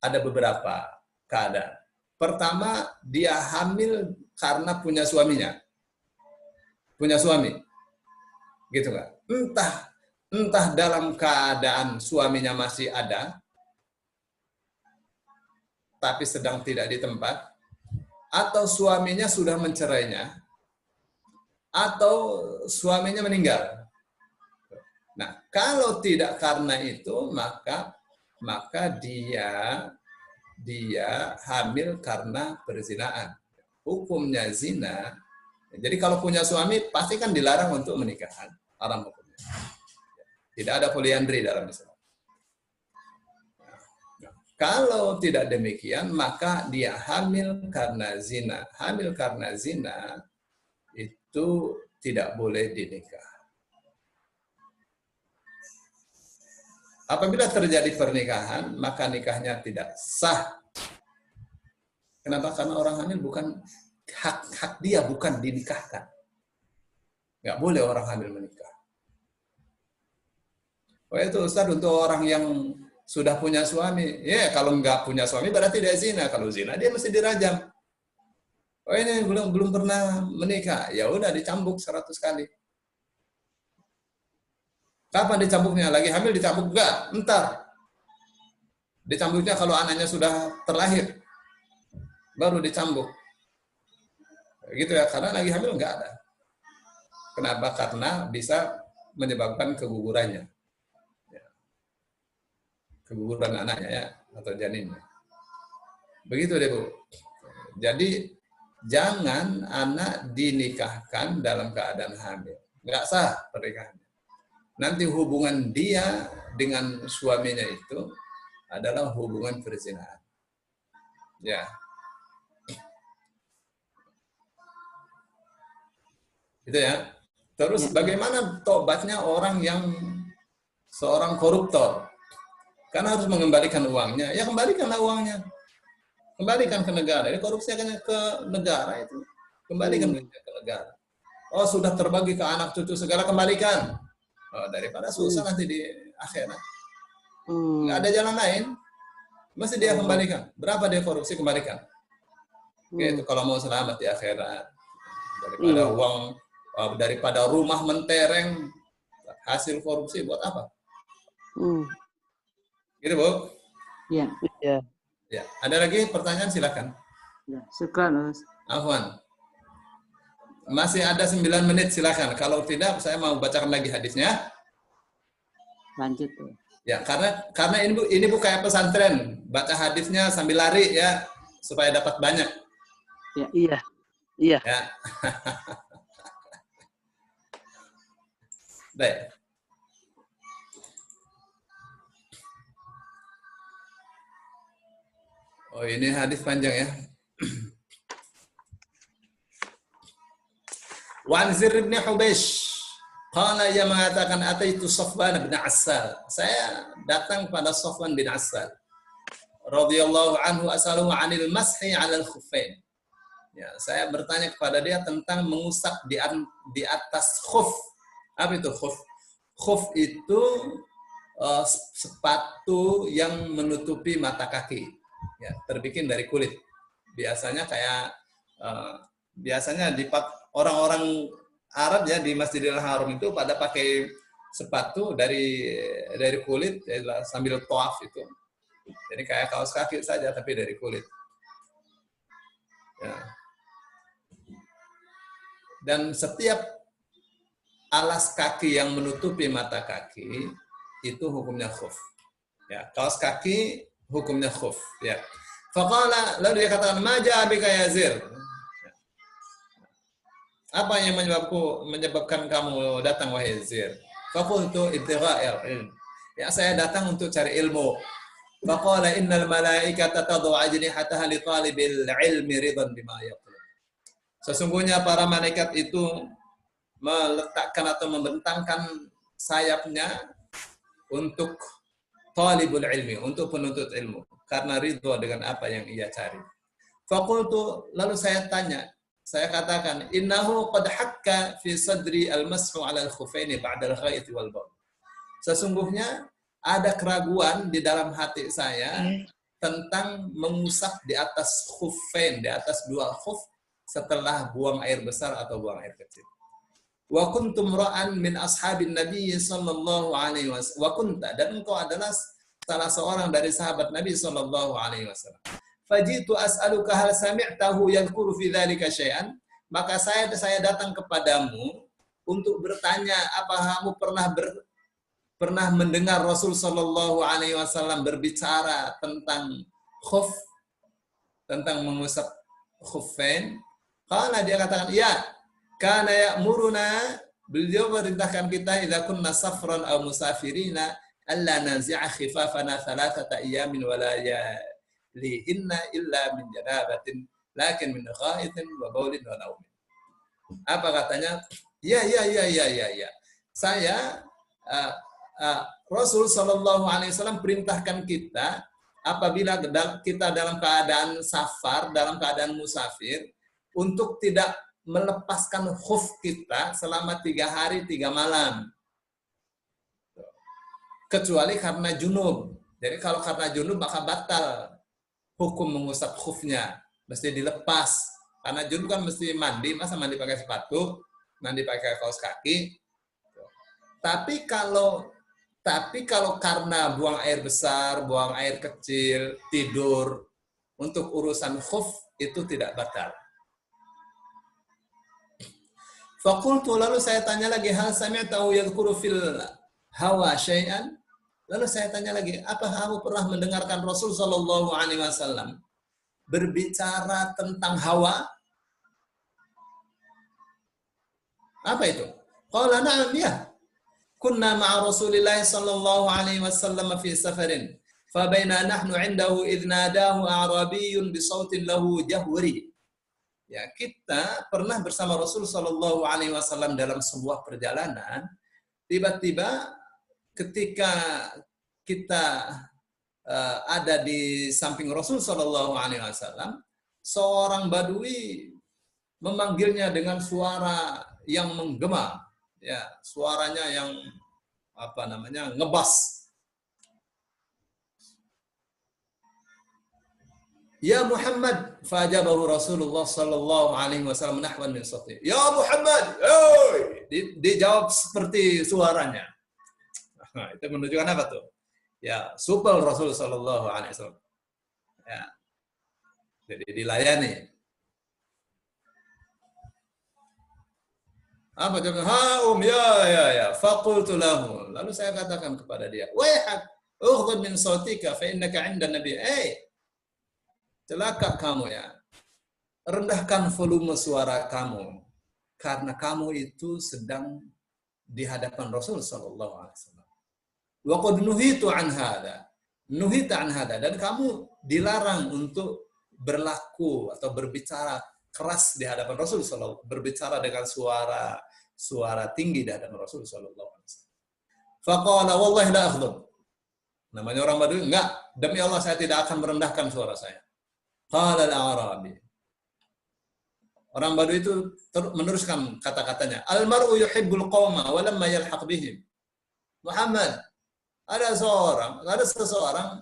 ada beberapa keadaan. Pertama, dia hamil karena punya suaminya. Punya suami. Gitu kan? Entah dalam keadaan suaminya masih ada, tapi sedang tidak di tempat, atau suaminya sudah mencerainya, atau suaminya meninggal. Nah, kalau tidak karena itu, maka dia hamil karena perzinaan. Hukumnya zina. Jadi kalau punya suami, pasti kan dilarang untuk menikah. Haram hukumnya. Tidak ada poliandri dalam Islam. Kalau tidak demikian, maka dia hamil karena zina. Hamil karena zina itu tidak boleh dinikah. Apabila terjadi pernikahan, maka nikahnya tidak sah. Kenapa? Karena orang hamil bukan hak dia, bukan dinikahkan. Nggak boleh orang hamil menikah. Oh itu Ustaz, untuk orang yang sudah punya suami. Ya, kalau nggak punya suami berarti dia zina. Kalau zina dia mesti dirajam. Oh ini belum pernah menikah. Ya udah dicambuk 100 kali. Kapan dicambuknya? Lagi hamil dicambuk? Enggak, entar. Dicambuknya kalau anaknya sudah terlahir. Baru dicambuk. Gitu ya, karena lagi hamil enggak ada. Kenapa? Karena bisa menyebabkan kegugurannya. Ya. Keguguran anaknya ya, atau janinnya. Begitu deh Bu. Jadi jangan anak dinikahkan dalam keadaan hamil. Enggak sah pernikahannya. Nanti hubungan dia dengan suaminya itu adalah hubungan perzinahan. Ya. Itu ya. Terus bagaimana tobatnya orang yang seorang koruptor? Karena harus mengembalikan uangnya. Ya kembalikanlah uangnya. Kembalikan ke negara. Ini korupsi akan ke negara itu. Kembalikan ke negara. Oh sudah terbagi ke anak cucu segala, kembalikan. Oh, daripada susah nanti di akhirat. Nggak ada jalan lain. Mesti dia kembalikan. Berapa dia korupsi, kembalikan. Oke, itu kalau mau selamat di akhirat. Daripada uang, daripada rumah mentereng, hasil korupsi buat apa? Gitu, Bu? Iya. Ya. Ada lagi pertanyaan, silakan. Ya, syukran, Ustaz. Afwan. Masih ada 9 menit, silakan. Kalau tidak, saya mau bacakan lagi hadisnya. Lanjut. Ya, karena ini Bu kayak pesantren, baca hadisnya sambil lari ya, supaya dapat banyak. Iya. Ya. Baik. Oh, ini hadis panjang ya. Wan Zir bin Hubaysh qala, ia mengatakan ataitu Safwan bin Assal. Saya datang pada Safwan bin Assal radhiyallahu anhu asaluhu 'anil mashi 'alal khuffain. Ya, saya bertanya kepada dia tentang mengusap di atas khuf. Apa itu khuf? Khuf itu sepatu yang menutupi mata kaki. Ya, terbikin dari kulit. Biasanya kayak biasanya orang-orang Arab ya di Masjidil Haram itu pada pakai sepatu dari kulit ya, sambil tawaf itu. Jadi kayak kaos kaki saja tapi dari kulit. Ya. Dan setiap alas kaki yang menutupi mata kaki itu hukumnya khuf. Ya, kaos kaki hukumnya khuf. Ya. Faqala, lalu dia katakan, "Ma ja'a bika ya Zir?" Apa yang menyebabkan kamu datang wahai Zir? Faqultu ibtigha'il ilm. Ya, saya datang untuk cari ilmu. Faqala innal malaikata tad'u ajnihataha li talibil ilmi ridan bima yaqul. Sesungguhnya para malaikat itu meletakkan atau membentangkan sayapnya untuk talibul ilmi, untuk penuntut ilmu, karena ridho dengan apa yang ia cari. Faqultu, lalu saya tanya, saya katakan, innahu qad hakka fi sadri al-mashu 'ala al-khuffaini ba'da al-ghait wal bawl. Sesungguhnya ada keraguan di dalam hati saya tentang mengusap di atas khuffain, di atas dua khuf setelah buang air besar atau buang air kecil. Wa kuntum ra'an min ashabin Nabi sallallahu alaihi wasallam. Wa kunta, dan engkau adalah salah seorang dari sahabat Nabi sallallahu alaihi wasallam. Fajitu as'aluka hal sami'tahu yadhkuru fi dzalika syai'an. Maka saya datang kepadamu untuk bertanya, apa kamu pernah mendengar Rasul sallallahu alaihi wasallam berbicara tentang khuf, tentang mengusap khuffain? Karena dia katakan, ya, kana ya'muruna, beliau merintahkan kita idza kunna safran aw musafirina alla nazi'a khifafana thalathata ayamin wa la lihinna illa min janabatin lakin min ghaitin wa baulin wa naumin. Apa katanya? Ya. Saya Rasul sallallahu alaihi wasallam perintahkan kita apabila kita dalam keadaan safar, dalam keadaan musafir, untuk tidak melepaskan khuf kita selama 3 hari 3 malam. Kecuali karena junub. Jadi kalau karena junub maka batal hukum mengusap khufnya, mesti dilepas. Karena junub kan mesti mandi, masa mandi pakai sepatu, mandi pakai kaos kaki. Tapi kalau karena buang air besar, buang air kecil, tidur, untuk urusan khuf itu tidak batal. Fakultu, lalu saya tanya lagi, hal sami'tahu yadhkuru fil hawa syai'an? Lalu saya tanya lagi, apa kamu pernah mendengarkan Rasul Shallallahu Alaihi Wasallam berbicara tentang hawa? Apa itu? Qala na'am, ya. Kunna ma'a Rasulillah sallallahu alaihi wasallam fi safarin. Fabaina nahnu 'indahu idh nadahu a'rabiyyun bi sautin lahu jahwari. Ya, kita pernah bersama Rasul sallallahu alaihi wasallam dalam sebuah perjalanan. Tiba-tiba ketika kita ada di samping Rasul sallallahu alaihi wasallam, seorang badui memanggilnya dengan suara yang menggema, ya, suaranya yang ngebas. Ya Muhammad, fajabahu Rasulullah sallallahu alaihi wasallam nahwan min sawti. Ya Muhammad, oi! Dijawab seperti suaranya. Nah, itu menunjukkan apa tuh? Ya, supel Rasul sallallahu alaihi wasallam. Ya. Jadi dilayani. Apa jawabnya? Ya. Faqultu lahu. Lalu saya katakan kepada dia, "Waihak, ukhudh min sautika fa innaka 'inda nabi." Celaka kamu ya. Rendahkan volume suara kamu karena kamu itu sedang di hadapan Rasul sallallahu alaihi wasallam. Wa qad nuhitu an hada. Nuhita an hada, dan kamu dilarang untuk berlaku atau berbicara keras di hadapan Rasul sallallahu, berbicara dengan suara tinggi di hadapan Rasul sallallahu alaihi wasallam. Faqala wallahi la akhdhub. Namanya orang Badui, enggak, demi Allah saya tidak akan merendahkan suara saya. Qala al-Arabi. Orang Badui itu meneruskan kata-katanya. Al-mar'u yuhibbul qauma wa lamma yalhaq bihim. Muhammad, ada seseorang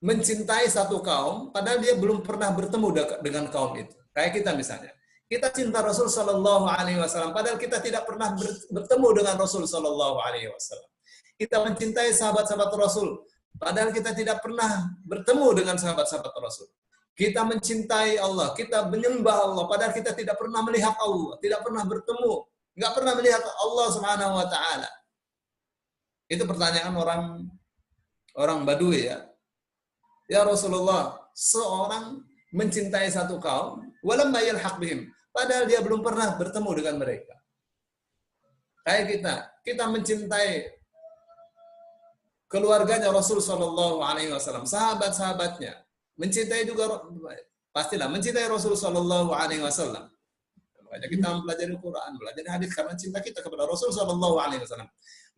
mencintai satu kaum padahal dia belum pernah bertemu dengan kaum itu. Kayak kita misalnya. Kita cinta Rasul sallallahu alaihi wasallam padahal kita tidak pernah bertemu dengan Rasul sallallahu alaihi wasallam. Kita mencintai sahabat-sahabat Rasul padahal kita tidak pernah bertemu dengan sahabat-sahabat Rasul. Kita mencintai Allah, kita menyembah Allah, padahal kita tidak pernah melihat Allah, tidak pernah bertemu, nggak pernah melihat Allah Subhanahu wa Ta'ala. Itu pertanyaan orang Badui ya. Ya Rasulullah, seorang mencintai satu kaum, walamma yalhaq bihim, padahal dia belum pernah bertemu dengan mereka. Kayak kita mencintai keluarganya Rasul Shallallahu Alaihi Wasallam, sahabat-sahabatnya, mencintai juga pastilah mencintai Rasul Shallallahu Alaihi Wasallam. Makanya kita mempelajari Quran, belajar hadis karena cinta kita kepada Rasul Shallallahu Alaihi Wasallam.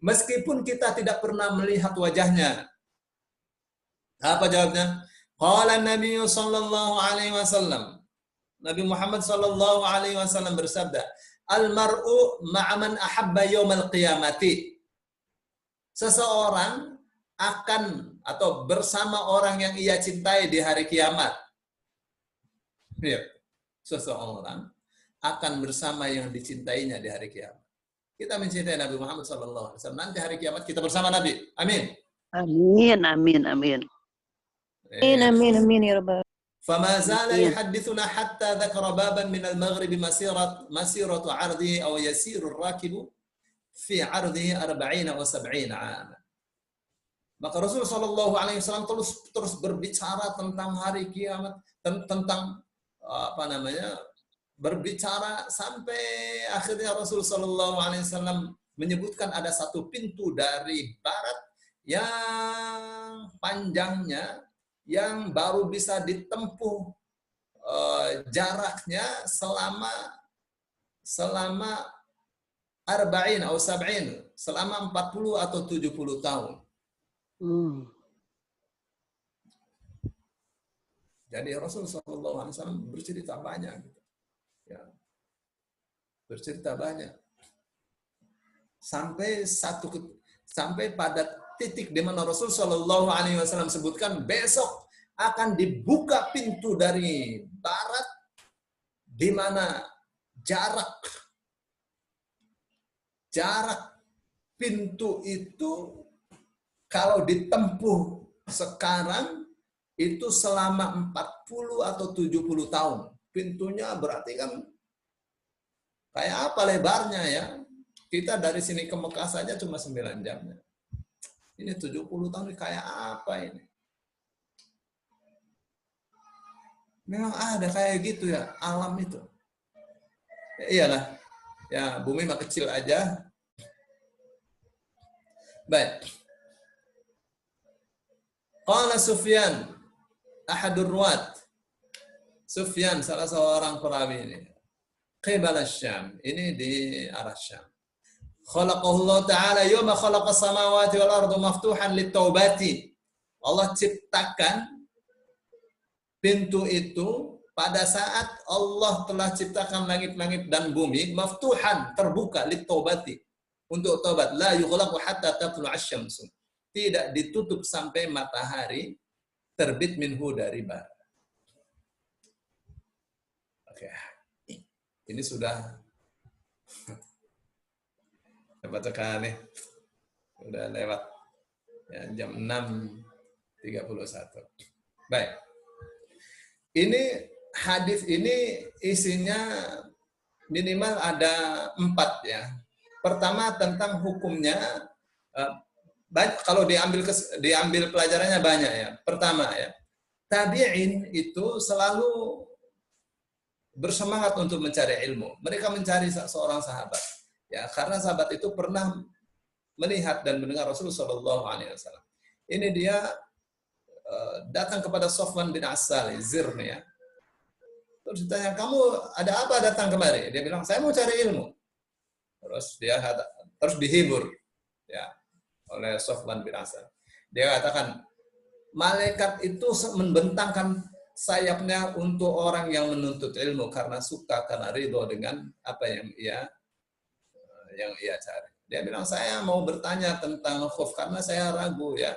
Meskipun kita tidak pernah melihat wajahnya. Apa jawabnya? Qala Nabi Shallallahu Alaihi Wasallam. Nabi Muhammad Shallallahu Alaihi Wasallam bersabda, "Al-mar'u ma'aman ahabba yawmal qiyamati." Seseorang akan atau bersama orang yang ia cintai di hari kiamat. Ya, seseorang akan bersama yang dicintainya di hari kiamat. Kita mencintai Nabi Muhammad SAW. Nanti hari kiamat kita bersama Nabi. Amin. Amin, amin, amin. Amin, amin ya Rabbal. فما زال يحدثنا حتى ذكر بابا من المغرب مسيرة عرضه أو يسير الراكب في عرضه 40 أو 70 عاما. Maka Rasul Shallallahu Alaihi Wasallam terus berbicara tentang hari kiamat, tentang berbicara sampai akhirnya Rasul Shallallahu Alaihi Wasallam menyebutkan ada satu pintu dari barat yang panjangnya yang baru bisa ditempuh jaraknya selama 40 atau 70, selama 40 atau 70 tahun. Jadi Rasul Shallallahu Alaihi Wasallam bercerita banyak, ya, bercerita banyak sampai pada titik di mana Rasul Shallallahu Alaihi Wasallam sebutkan besok akan dibuka pintu dari barat, di mana jarak pintu itu kalau ditempuh sekarang itu selama 40 atau 70 tahun. Pintunya berarti kan kayak apa lebarnya ya? Kita dari sini ke Mekah saja cuma 9 jam. Ini 70 tahun kayak apa ini? Memang ada kayak gitu ya, alam itu. Ya, iyalah. Ya, bumi mah kecil aja. Baik. Qala Sufyan, ahadur ruwat. Sufyan, salah seorang perawi ini. Qibala Syam, ini di arah Syam. Khalaqahullah ta'ala yawma khalaqas samawati wal ardu maftuhan lit-taubati. Allah ciptakan pintu itu pada saat Allah telah ciptakan langit-langit dan bumi, maftuhan, terbuka, lit-taubati, untuk taubat. La yughlaqu hatta tatlu'a asy-syamsu. Tidak ditutup sampai matahari terbit minhu dari barat. Oke. Ini sudah coba tekan nih. Sudah lewat ya, jam 6.31. Baik. Ini hadis ini isinya minimal ada 4 ya. Pertama tentang hukumnya, kalau diambil pelajarannya banyak ya. Pertama ya, tabi'in itu selalu bersemangat untuk mencari ilmu. Mereka mencari seorang sahabat, ya, karena sahabat itu pernah melihat dan mendengar Rasulullah Shallallahu Alaihi Wasallam. Ini dia datang kepada Sofwan bin Asal, Zirn ya. Terus ditanya, kamu ada apa datang kemari? Dia bilang, saya mau cari ilmu. Terus dihibur ya oleh Sofwan bin Asal. Dia katakan, malaikat itu membentangkan sayapnya untuk orang yang menuntut ilmu karena suka, karena ridho dengan apa yang ia cari. Dia bilang, saya mau bertanya tentang khuf karena saya ragu ya.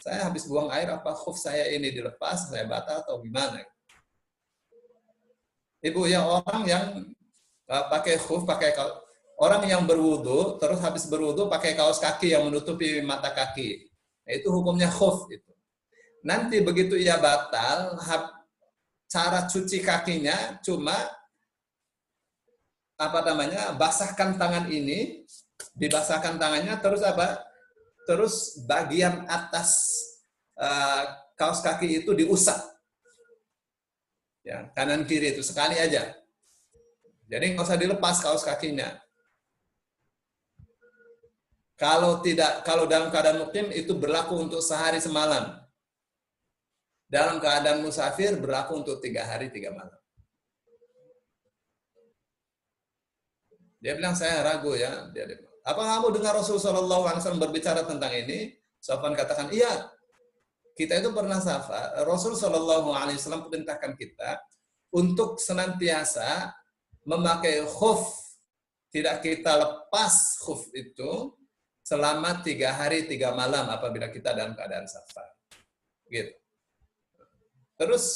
Saya habis buang air, apa khuf saya ini dilepas, saya batal atau gimana? Ibu ya, orang yang pakai khuf, orang yang berwudu, terus habis berwudu pakai kaos kaki yang menutupi mata kaki. Itu hukumnya khuf itu. Nanti begitu ia batal, cara cuci kakinya cuma basahkan tangan ini, dibasahkan tangannya, terus apa? Terus bagian atas kaos kaki itu diusap. Ya, kanan kiri itu sekali aja. Jadi nggak usah dilepas kaos kakinya. Kalau dalam keadaan mukim itu berlaku untuk sehari semalam. Dalam keadaan musafir berlaku untuk 3 hari 3 malam. Dia bilang, saya ragu ya. Dia bilang, apa kamu dengar Rasulullah SAW berbicara tentang ini? Sofwan katakan, iya. Kita itu pernah safar. Rasulullah SAW perintahkan kita untuk senantiasa memakai khuf. Tidak kita lepas khuf itu selama 3 hari 3 malam apabila kita dalam keadaan safar. Gitu. Terus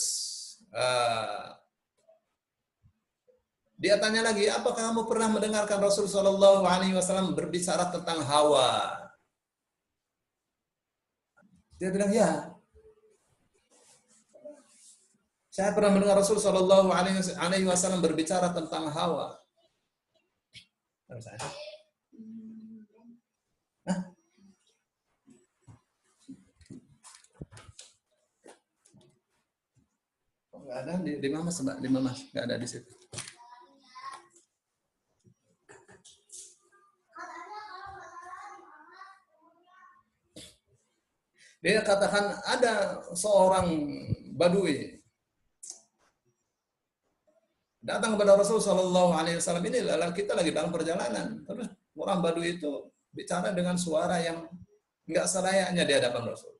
dia tanya lagi, apakah kamu pernah mendengarkan Rasulullah SAW berbicara tentang hawa? Dia bilang, ya. Saya pernah mendengar Rasulullah SAW berbicara tentang hawa. Hah? Nggak ada di Mamas, Mbak. Di Mamas nggak ada di situ. Dia katakan ada seorang badui datang kepada Rasulullah SAW. Ini kita lagi dalam perjalanan. Terus orang badui itu bicara dengan suara yang nggak selayaknya di hadapan Rasul.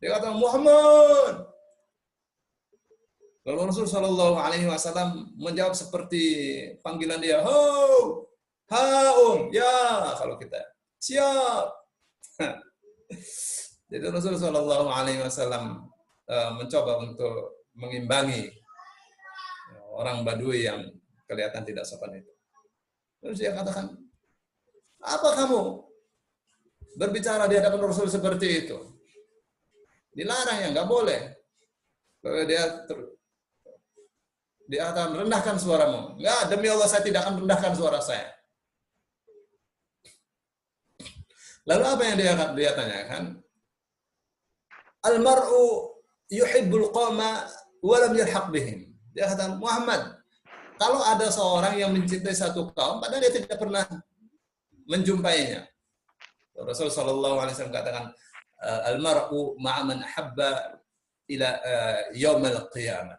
Dia kata, Muhammad. Lalu Rasul Shallallahu Alaihi Wasallam menjawab seperti panggilan dia, ho, haum, ya, kalau kita siap. Jadi Rasulullah Shallallahu Alaihi Wasallam mencoba untuk mengimbangi orang Badui yang kelihatan tidak sopan itu. Terus dia katakan, apa kamu berbicara di hadapan Rasul seperti itu? Dilarang ya, nggak boleh. Kalau dia akan rendahkan suaramu. Enggak, demi Allah saya tidak akan rendahkan suara saya. Lalu apa yang dia tanyakan? Al-mar'u yuhibbul qawma wa lam yalhaq bihim. Dia kata, Muhammad, kalau ada seorang yang mencintai satu kaum, padahal dia tidak pernah menjumpainya. Rasul sallallahu alaihi wasallam katakan, al-mar'u ma'a man ahabba ila yaumil qiyamah.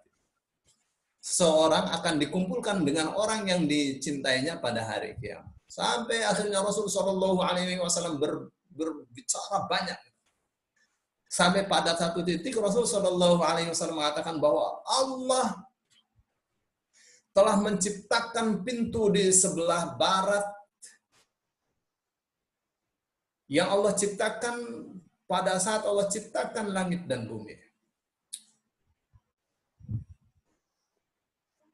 Seorang akan dikumpulkan dengan orang yang dicintainya pada hari kiamat. Sampai akhirnya Rasul sallallahu alaihi wasallam berbicara banyak. Sampai pada satu titik Rasul sallallahu alaihi wasallam mengatakan bahwa Allah telah menciptakan pintu di sebelah barat yang Allah ciptakan pada saat Allah ciptakan langit dan bumi.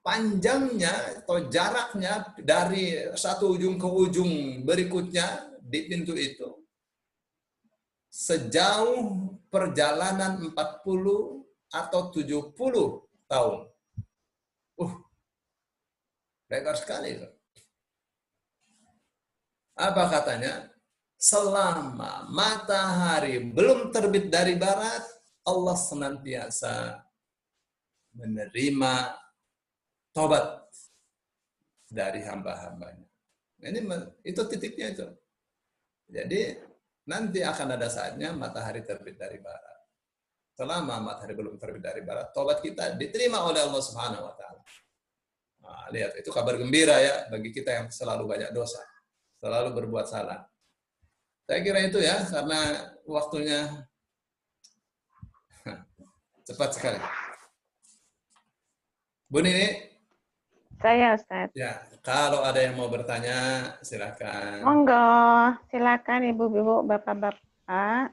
Panjangnya atau jaraknya dari satu ujung ke ujung berikutnya di pintu itu sejauh perjalanan 40 atau 70 tahun. Lebar sekali itu. Apa katanya? Selama matahari belum terbit dari barat, Allah senantiasa menerima tobat dari hamba-hambanya. Itu titiknya itu. Jadi nanti akan ada saatnya matahari terbit dari barat. Selama matahari belum terbit dari barat, tobat kita diterima oleh Allah Subhanahu wa taala. Nah, lihat, itu kabar gembira ya bagi kita yang selalu banyak dosa, selalu berbuat salah. Saya kira itu ya, karena waktunya cepat sekali. Bu Nini? Saya, Ustaz. Ya, kalau ada yang mau bertanya, silakan. Monggo, silakan Ibu-ibu, Bapak-bapak.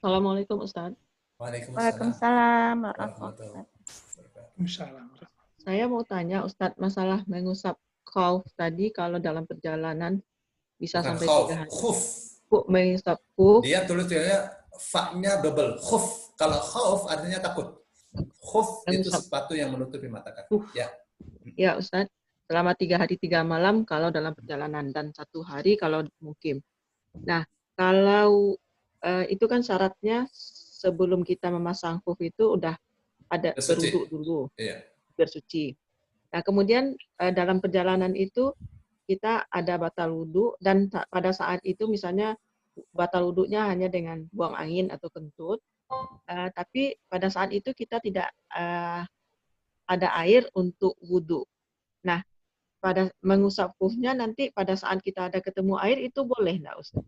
Assalamualaikum Ustaz. Waalaikumsalam warahmatullahi wabarakatuh. Saya mau tanya Ustaz masalah mengusap khauf tadi kalau dalam perjalanan bisa Bukan sampai khauf, 3 hari. khuf. Mengusap khuf. Dia tulisnya fa-nya double, khuf. Kalau khauf artinya takut. Khuf itu sepatu yang menutupi mata kaki. Ya. Ya Ustaz, selama 3 hari 3 malam kalau dalam perjalanan dan 1 hari kalau mukim. Nah, kalau itu kan syaratnya sebelum kita memasang khuf itu udah ada berwudu dulu. Iya. Bersuci. Nah, kemudian dalam perjalanan itu kita ada batal wudu dan pada saat itu misalnya batal wudunya hanya dengan buang angin atau kentut, tapi pada saat itu kita tidak ada air untuk wudu. Nah, pada mengusap khufnya nanti pada saat kita ada ketemu air itu boleh enggak Ustaz?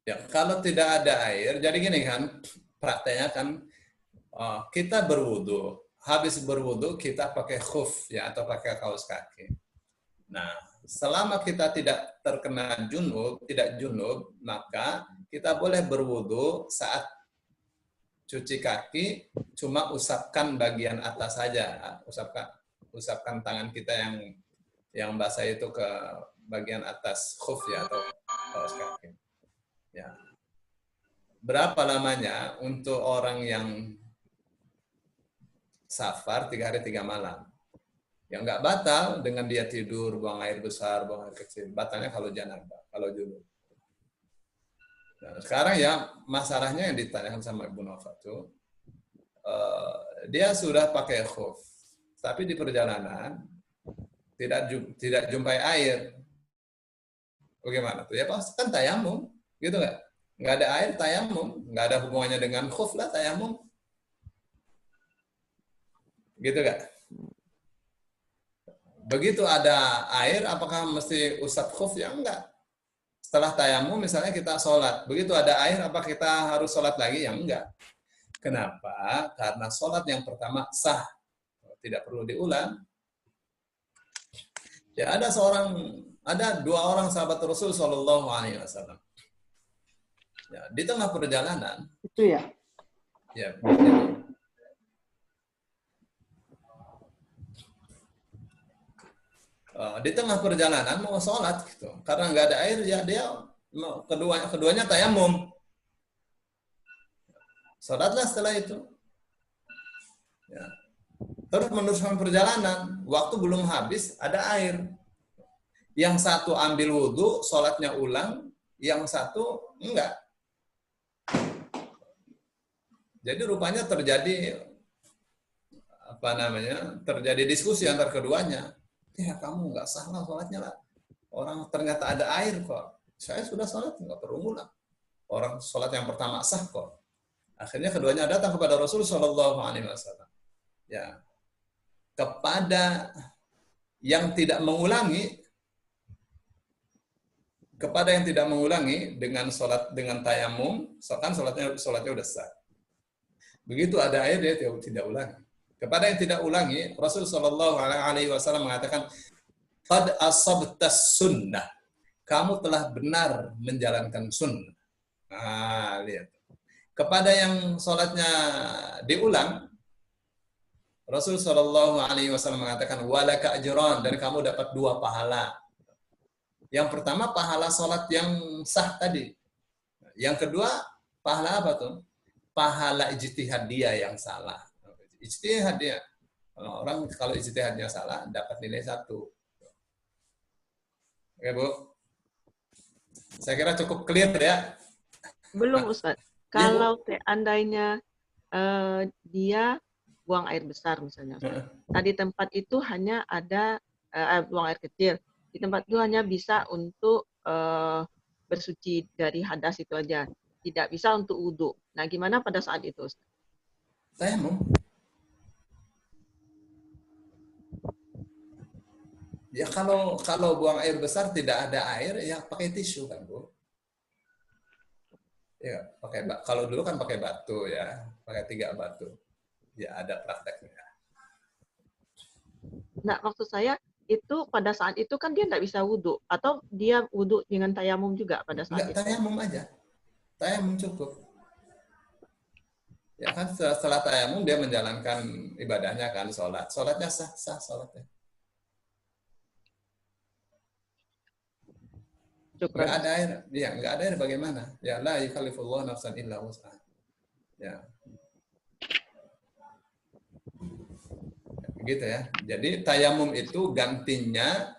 Ya, kalau tidak ada air, jadi gini kan, prakteknya kan kita berwudu. Habis berwudu kita pakai khuf ya atau pakai kaos kaki. Nah, selama kita tidak terkena tidak junub, maka kita boleh berwudu saat cuci kaki, cuma usapkan bagian atas saja, usapkan tangan kita yang basah itu ke bagian atas khuf ya atau kaos kaki. Ya. Berapa lamanya untuk orang yang safar 3 hari 3 malam. Yang nggak batal dengan dia tidur, buang air besar, buang air kecil. Batalnya kalau janabah, kalau junub. Nah, sekarang ya masalahnya yang ditanyakan sama Ibu Nova itu, dia sudah pakai khuf, tapi di perjalanan tidak jumpai air. Bagaimana tuh? Ya pasti kan tayamum, gitu nggak? Nggak ada air tayamum, nggak ada hubungannya dengan khuf lah tayamum. Gitu gak? Begitu ada air, apakah mesti usap khuf? Ya enggak. Setelah tayamum misalnya kita sholat, begitu ada air, apa kita harus sholat lagi? Ya enggak. Kenapa? Karena sholat yang pertama sah, tidak perlu diulang. Ya ada 2 orang sahabat Rasul Shallallahu Alaihi Wasallam. Ya, di tengah perjalanan, Itu ya. ya, di tengah perjalanan mau sholat gitu, karena nggak ada air, ya dia keduanya tayamum. Sholatlah setelah itu. Ya. Terus meneruskan perjalanan, waktu belum habis, ada air. Yang satu ambil wudhu, sholatnya ulang, yang satu enggak. Jadi rupanya terjadi terjadi diskusi antar keduanya. Ya kamu nggak salah sholatnya lah. Orang ternyata ada air kok. Saya sudah sholat, nggak perlu ngulang. Orang sholat yang pertama sah kok. Akhirnya keduanya datang kepada Rasul Shallallahu Alaihi Wasallam. Ya, kepada yang tidak mengulangi, dengan sholat dengan tayamum, kan sholatnya udah sah. Begitu ada air dia tidak ulangi. Kepada yang tidak ulangi, Rasul Shallallahu Alaihi Wasallam mengatakan, "Qad asabtas sunnah." Kamu telah benar menjalankan sunnah. Nah, lihat. Kepada yang sholatnya diulang, Rasul Shallallahu Alaihi Wasallam mengatakan, "Walaka ajran," dan kamu dapat 2 pahala. Yang pertama pahala sholat yang sah tadi. Yang kedua pahala apa tuh? Pahala ijtihad dia yang salah. Ijtihad dia. Kalau ijtihadnya salah dapat nilai 1. Oke, Bu. Saya kira cukup clear ya. Belum, Ustaz. Kalau seandainya dia buang air besar misalnya, Ustaz. Tadi tempat itu hanya ada buang air kecil. Di tempat itu hanya bisa untuk bersuci dari hadas itu aja. Tidak bisa untuk wudhu. Nah, gimana pada saat itu, Ustaz? Tayamum. Ya kalau buang air besar tidak ada air, ya pakai tisu kan, Bu. Ya, kalau dulu kan pakai batu ya, pakai 3 batu. Ya ada prakteknya. Nah, maksud saya itu pada saat itu kan dia nggak bisa wudhu, atau dia wudhu dengan tayamum juga pada saat itu? Tayamum aja. Tayamum cukup. Ya kan setelah tayamum dia menjalankan ibadahnya kan, sholat. Sholatnya sah sholatnya. Nggak ada air, ya nggak ada air bagaimana? Ya la yukallifullahu nafsan illa wus'aha. Ya. Gitu ya. Jadi tayamum itu gantinya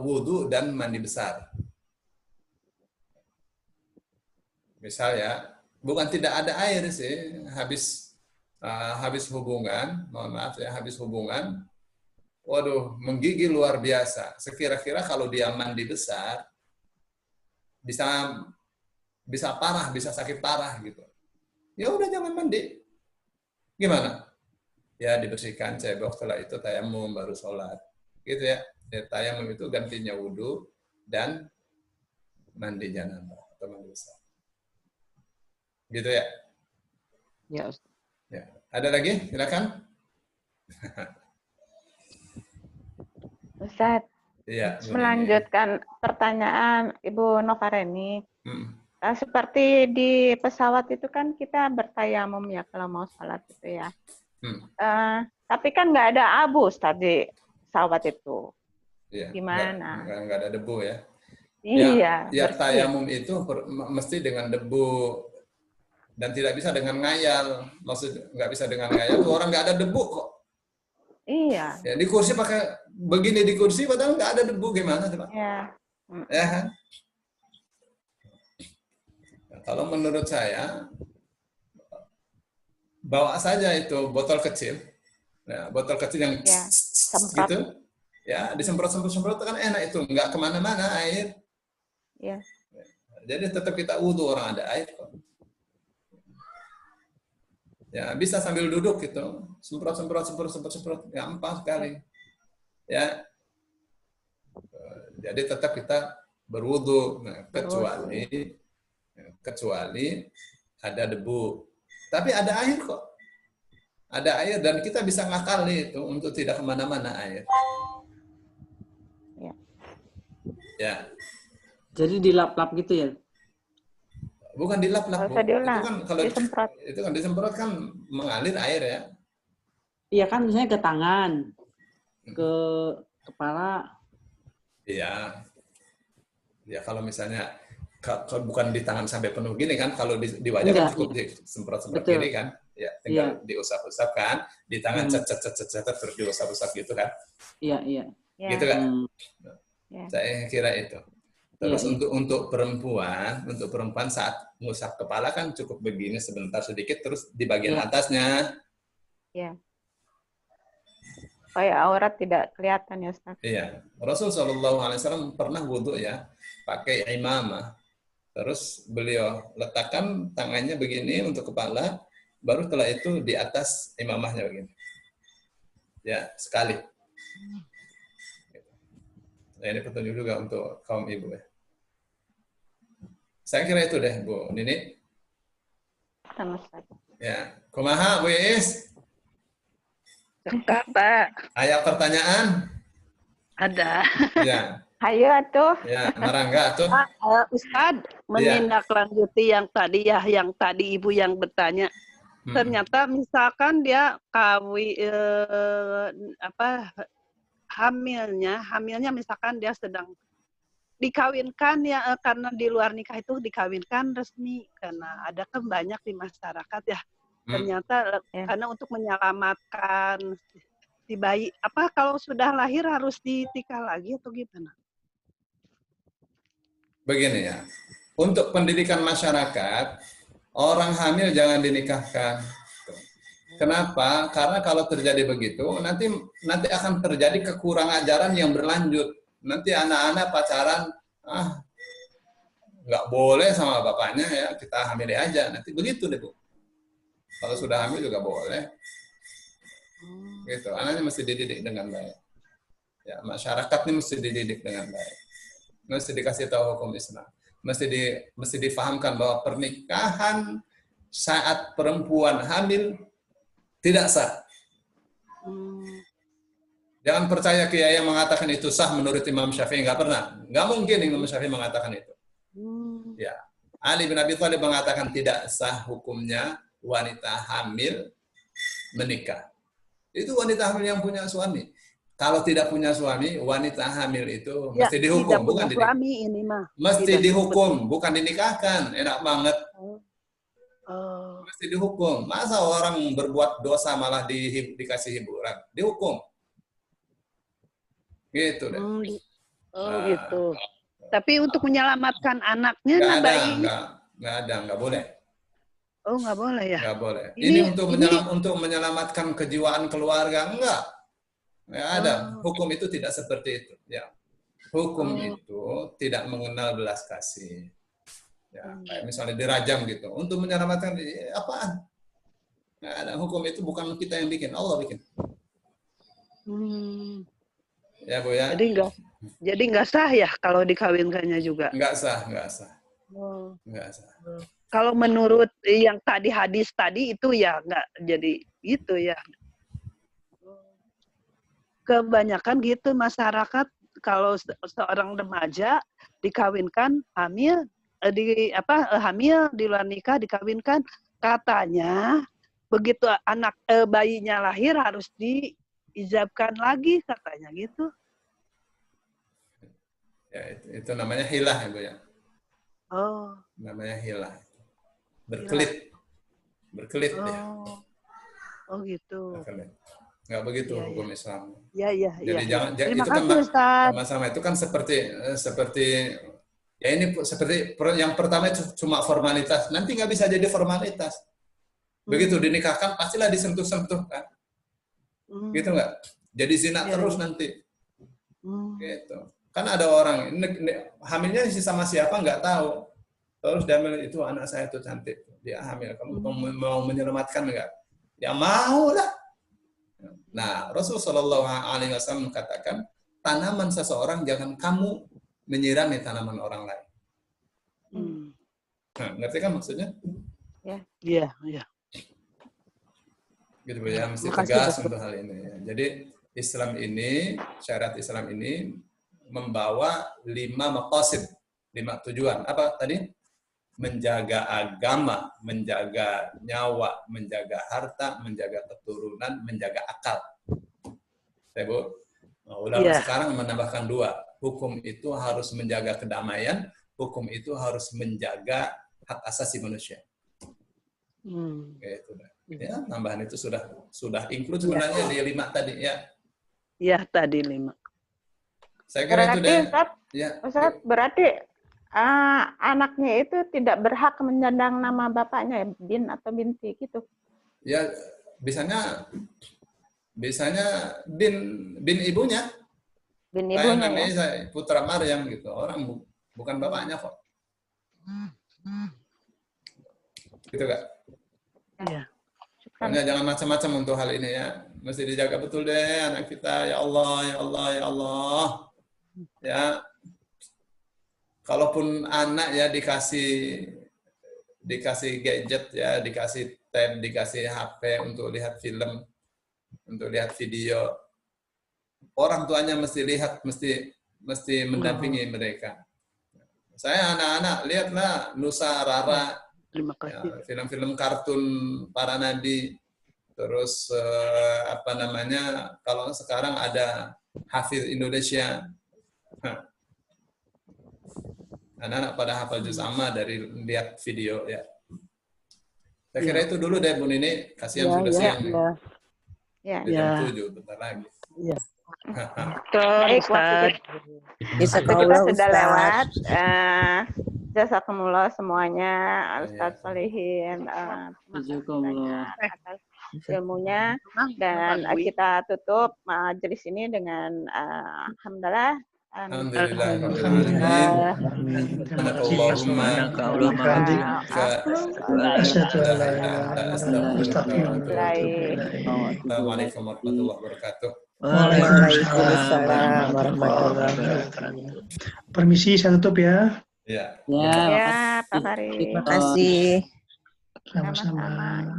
wudhu dan mandi besar. Misal ya, bukan tidak ada air sih, habis hubungan, mohon maaf ya, habis hubungan, waduh, menggigil luar biasa. Sekira-kira kalau dia mandi besar, bisa parah, bisa sakit parah gitu. Ya udah jangan mandi. Gimana? Ya dibersihkan cebok, setelah itu tayamum baru sholat. Gitu ya. Tayamum itu gantinya wudhu dan mandi janabah atau mandi besar. Gitu ya? Ya, Ustaz. Ya. Ada lagi? Silakan. Ustaz, Iya, melanjutkan pertanyaan Ibu Novareni. Seperti di pesawat itu kan kita bertayamum ya kalau mau sholat itu ya. Tapi kan nggak ada abu Ustaz di pesawat itu. Iya, gimana? Nggak ada debu ya. Iya. Ya tayamum itu mesti dengan debu dan tidak bisa dengan ngayal. Maksud nggak bisa dengan ngayal, tuh orang nggak ada debu kok. Iya. Ya, di kursi pakai begini di kursi, padahal nggak ada debu, gimana coba? Iya. Ya kan? Nah, kalau menurut saya, bawa saja itu botol kecil, nah, botol kecil yang gitu, ya disemprot-semprot kan enak itu, nggak kemana-mana air. Iya. Jadi tetap kita wudhu, orang ada air kok. Ya bisa sambil duduk gitu, semprot, gampang sekali. Ya, jadi tetap kita berwudhu, nah, kecuali ada debu. Tapi ada air kok, ada air dan kita bisa ngakali itu untuk tidak kemana-mana air. Ya. Ya. Jadi dilap-lap gitu ya? Bukan dilap-lap, Bu. Itu kan kalau disemprot. Itu kan disemprot kan mengalir air ya. Iya kan misalnya ke tangan, ke kepala. Iya. Ya kalau misalnya bukan di tangan sampai penuh gini kan, kalau di wajah kan cukup disemprot-semprot gini kan. Ya, tinggal diusap-usap kan, di tangan cet terus diusap-usap gitu kan. Iya. Gitu kan? Saya kira itu. Terus untuk perempuan saat ngusap kepala kan cukup begini sebentar sedikit, terus di bagian atasnya. Iya. Supaya aurat tidak kelihatan ya, Ustaz. Iya. Rasul SAW pernah wudhu ya, pakai imamah. Terus beliau letakkan tangannya begini untuk kepala, baru setelah itu di atas imamahnya begini. Ya, sekali. Nah, ini petunjuk juga untuk kaum ibu ya. Saya kira itu deh, Bu Nini. Sama saja. Ya, kumaha Bu Iis? Cekak, Pak. Ayat pertanyaan? Ada. Ya. Hayo atuh. Ya, Marangga tuh. Ustadz, menindaklanjuti yang tadi Ibu yang bertanya. Ternyata misalkan dia hamilnya misalkan dia sedang dikawinkan ya, karena di luar nikah itu dikawinkan resmi, karena ada kan banyak di masyarakat ya. Ternyata karena untuk menyelamatkan si bayi, apa kalau sudah lahir harus ditikah lagi atau gimana? Begini ya, untuk pendidikan masyarakat, orang hamil jangan dinikahkan. Kenapa? Karena kalau terjadi begitu, nanti akan terjadi kekurangan ajaran yang berlanjut. Nanti anak-anak pacaran, nggak boleh sama bapaknya ya, kita hamil aja. Nanti begitu deh, Bu. Kalau sudah hamil juga boleh. Gitu, anaknya mesti dididik dengan baik. Ya, masyarakat ini mesti dididik dengan baik. Mesti dikasih tahu hukum Islam. Mesti difahamkan bahwa pernikahan saat perempuan hamil tidak sah. Jangan percaya kiai yang mengatakan itu sah menurut Imam Syafi'i, nggak pernah. Nggak mungkin Imam Syafi'i mengatakan itu. Ya, Ali bin Abi Thalib mengatakan tidak sah hukumnya wanita hamil menikah. Itu wanita hamil yang punya suami. Kalau tidak punya suami, wanita hamil itu mesti dihukum, bukan suami ini mah. Mesti dihukum, bukan dinikahkan. Enak banget. Mesti dihukum. Masa orang berbuat dosa malah dikasih hiburan? Dihukum. Gitu deh. Gitu. Tapi untuk menyelamatkan anaknya, nggak boleh. Oh, nggak boleh ya? Nggak boleh. Ini untuk menyelamatkan kejiwaan keluarga, enggak. Nggak ada. Hukum itu tidak seperti itu. Ya. Hukum itu tidak mengenal belas kasih. Ya, kayak misalnya dirajam gitu. Untuk menyelamatkan apaan? Nggak ada. Hukum itu bukan kita yang bikin, Allah bikin. Ya, Bu ya. Jadi nggak sah ya kalau dikawinkannya juga? Nggak sah. Nggak sah. Kalau menurut yang tadi hadis tadi itu ya nggak jadi gitu ya. Kebanyakan gitu masyarakat kalau seorang remaja dikawinkan hamil di luar nikah dikawinkan, katanya begitu bayinya lahir harus diijabkan lagi katanya gitu. Ya, itu namanya hilah ya, Bu ya. Namanya hilah. Berkelit ya. Oh gitu. Berkelit. Nggak begitu hukum Islam. Iya. Jadi jangan Terima itu kasih, kan Ustaz. sama-sama itu kan seperti ya ini seperti yang pertama itu cuma formalitas. Nanti nggak bisa jadi formalitas. Begitu dinikahkan pastilah disentuh-sentuh kan. Gitu nggak? Jadi zina terus nanti. Gitu. Kan ada orang hamilnya sama siapa nggak tahu. Terus dia bilang itu anak saya itu cantik. Dia hamil. Kamu mau menyelamatkan nggak? Ya mau lah. Nah, Rasulullah SAW mengatakan, tanaman seseorang jangan kamu menyirami tanaman orang lain. Nah, ngerti kan maksudnya? Iya. Gitu ya, mesti tegas untuk hal ini. Jadi Islam ini, syariat Islam ini membawa 5 maqasid, 5 tujuan. Apa tadi? Menjaga agama, menjaga nyawa, menjaga harta, menjaga keturunan, menjaga akal. Bu, ulama sekarang menambahkan 2. Hukum itu harus menjaga kedamaian, hukum itu harus menjaga hak asasi manusia. Gitu. Ya, tambahan itu sudah include sebenarnya di 5 tadi ya. Iya, tadi 5. Saya kira berarti, itu deh. Ustaz, berarti anaknya itu tidak berhak menyandang nama bapaknya, ya, bin atau binti gitu. Ya, bisanya bin ibunya. Bin ibunya namanya ya. Saya Putra Maryam gitu. Orang bukan bapaknya kok. Gitu Kak? Iya. Pokoknya jangan macam-macam untuk hal ini ya. Mesti dijaga betul deh anak kita. Ya Allah, ya Allah, ya Allah. Ya. Kalaupun anak ya dikasih gadget ya, dikasih tab, dikasih HP untuk lihat film, untuk lihat video. Orang tuanya mesti lihat, mesti mendampingi mereka. Saya anak-anak lihatlah Nusa Rara, Terima kasih. film-film kartun para nabi. Terus kalau sekarang ada Hafiz Indonesia. Anak-anak pada hafal juz amma dari lihat video ya. Saya kira itu dulu deh Bu Nini, kasihan sudah siang nih. Jam 7 bentar lagi. Iya. Baik, waktu kita sudah lewat. Jazakumullah semuanya, Ustaz Solihin, atas ilmunya, dan kita tutup majelis ini dengan alhamdulillah. Assalamualaikum warahmatullahi wabarakatuh. Waalaikumsalam warahmatullahi wabarakatuh. Permisi, saya tutup ya. Ya, Pak Farid. Terima kasih. Sama-sama.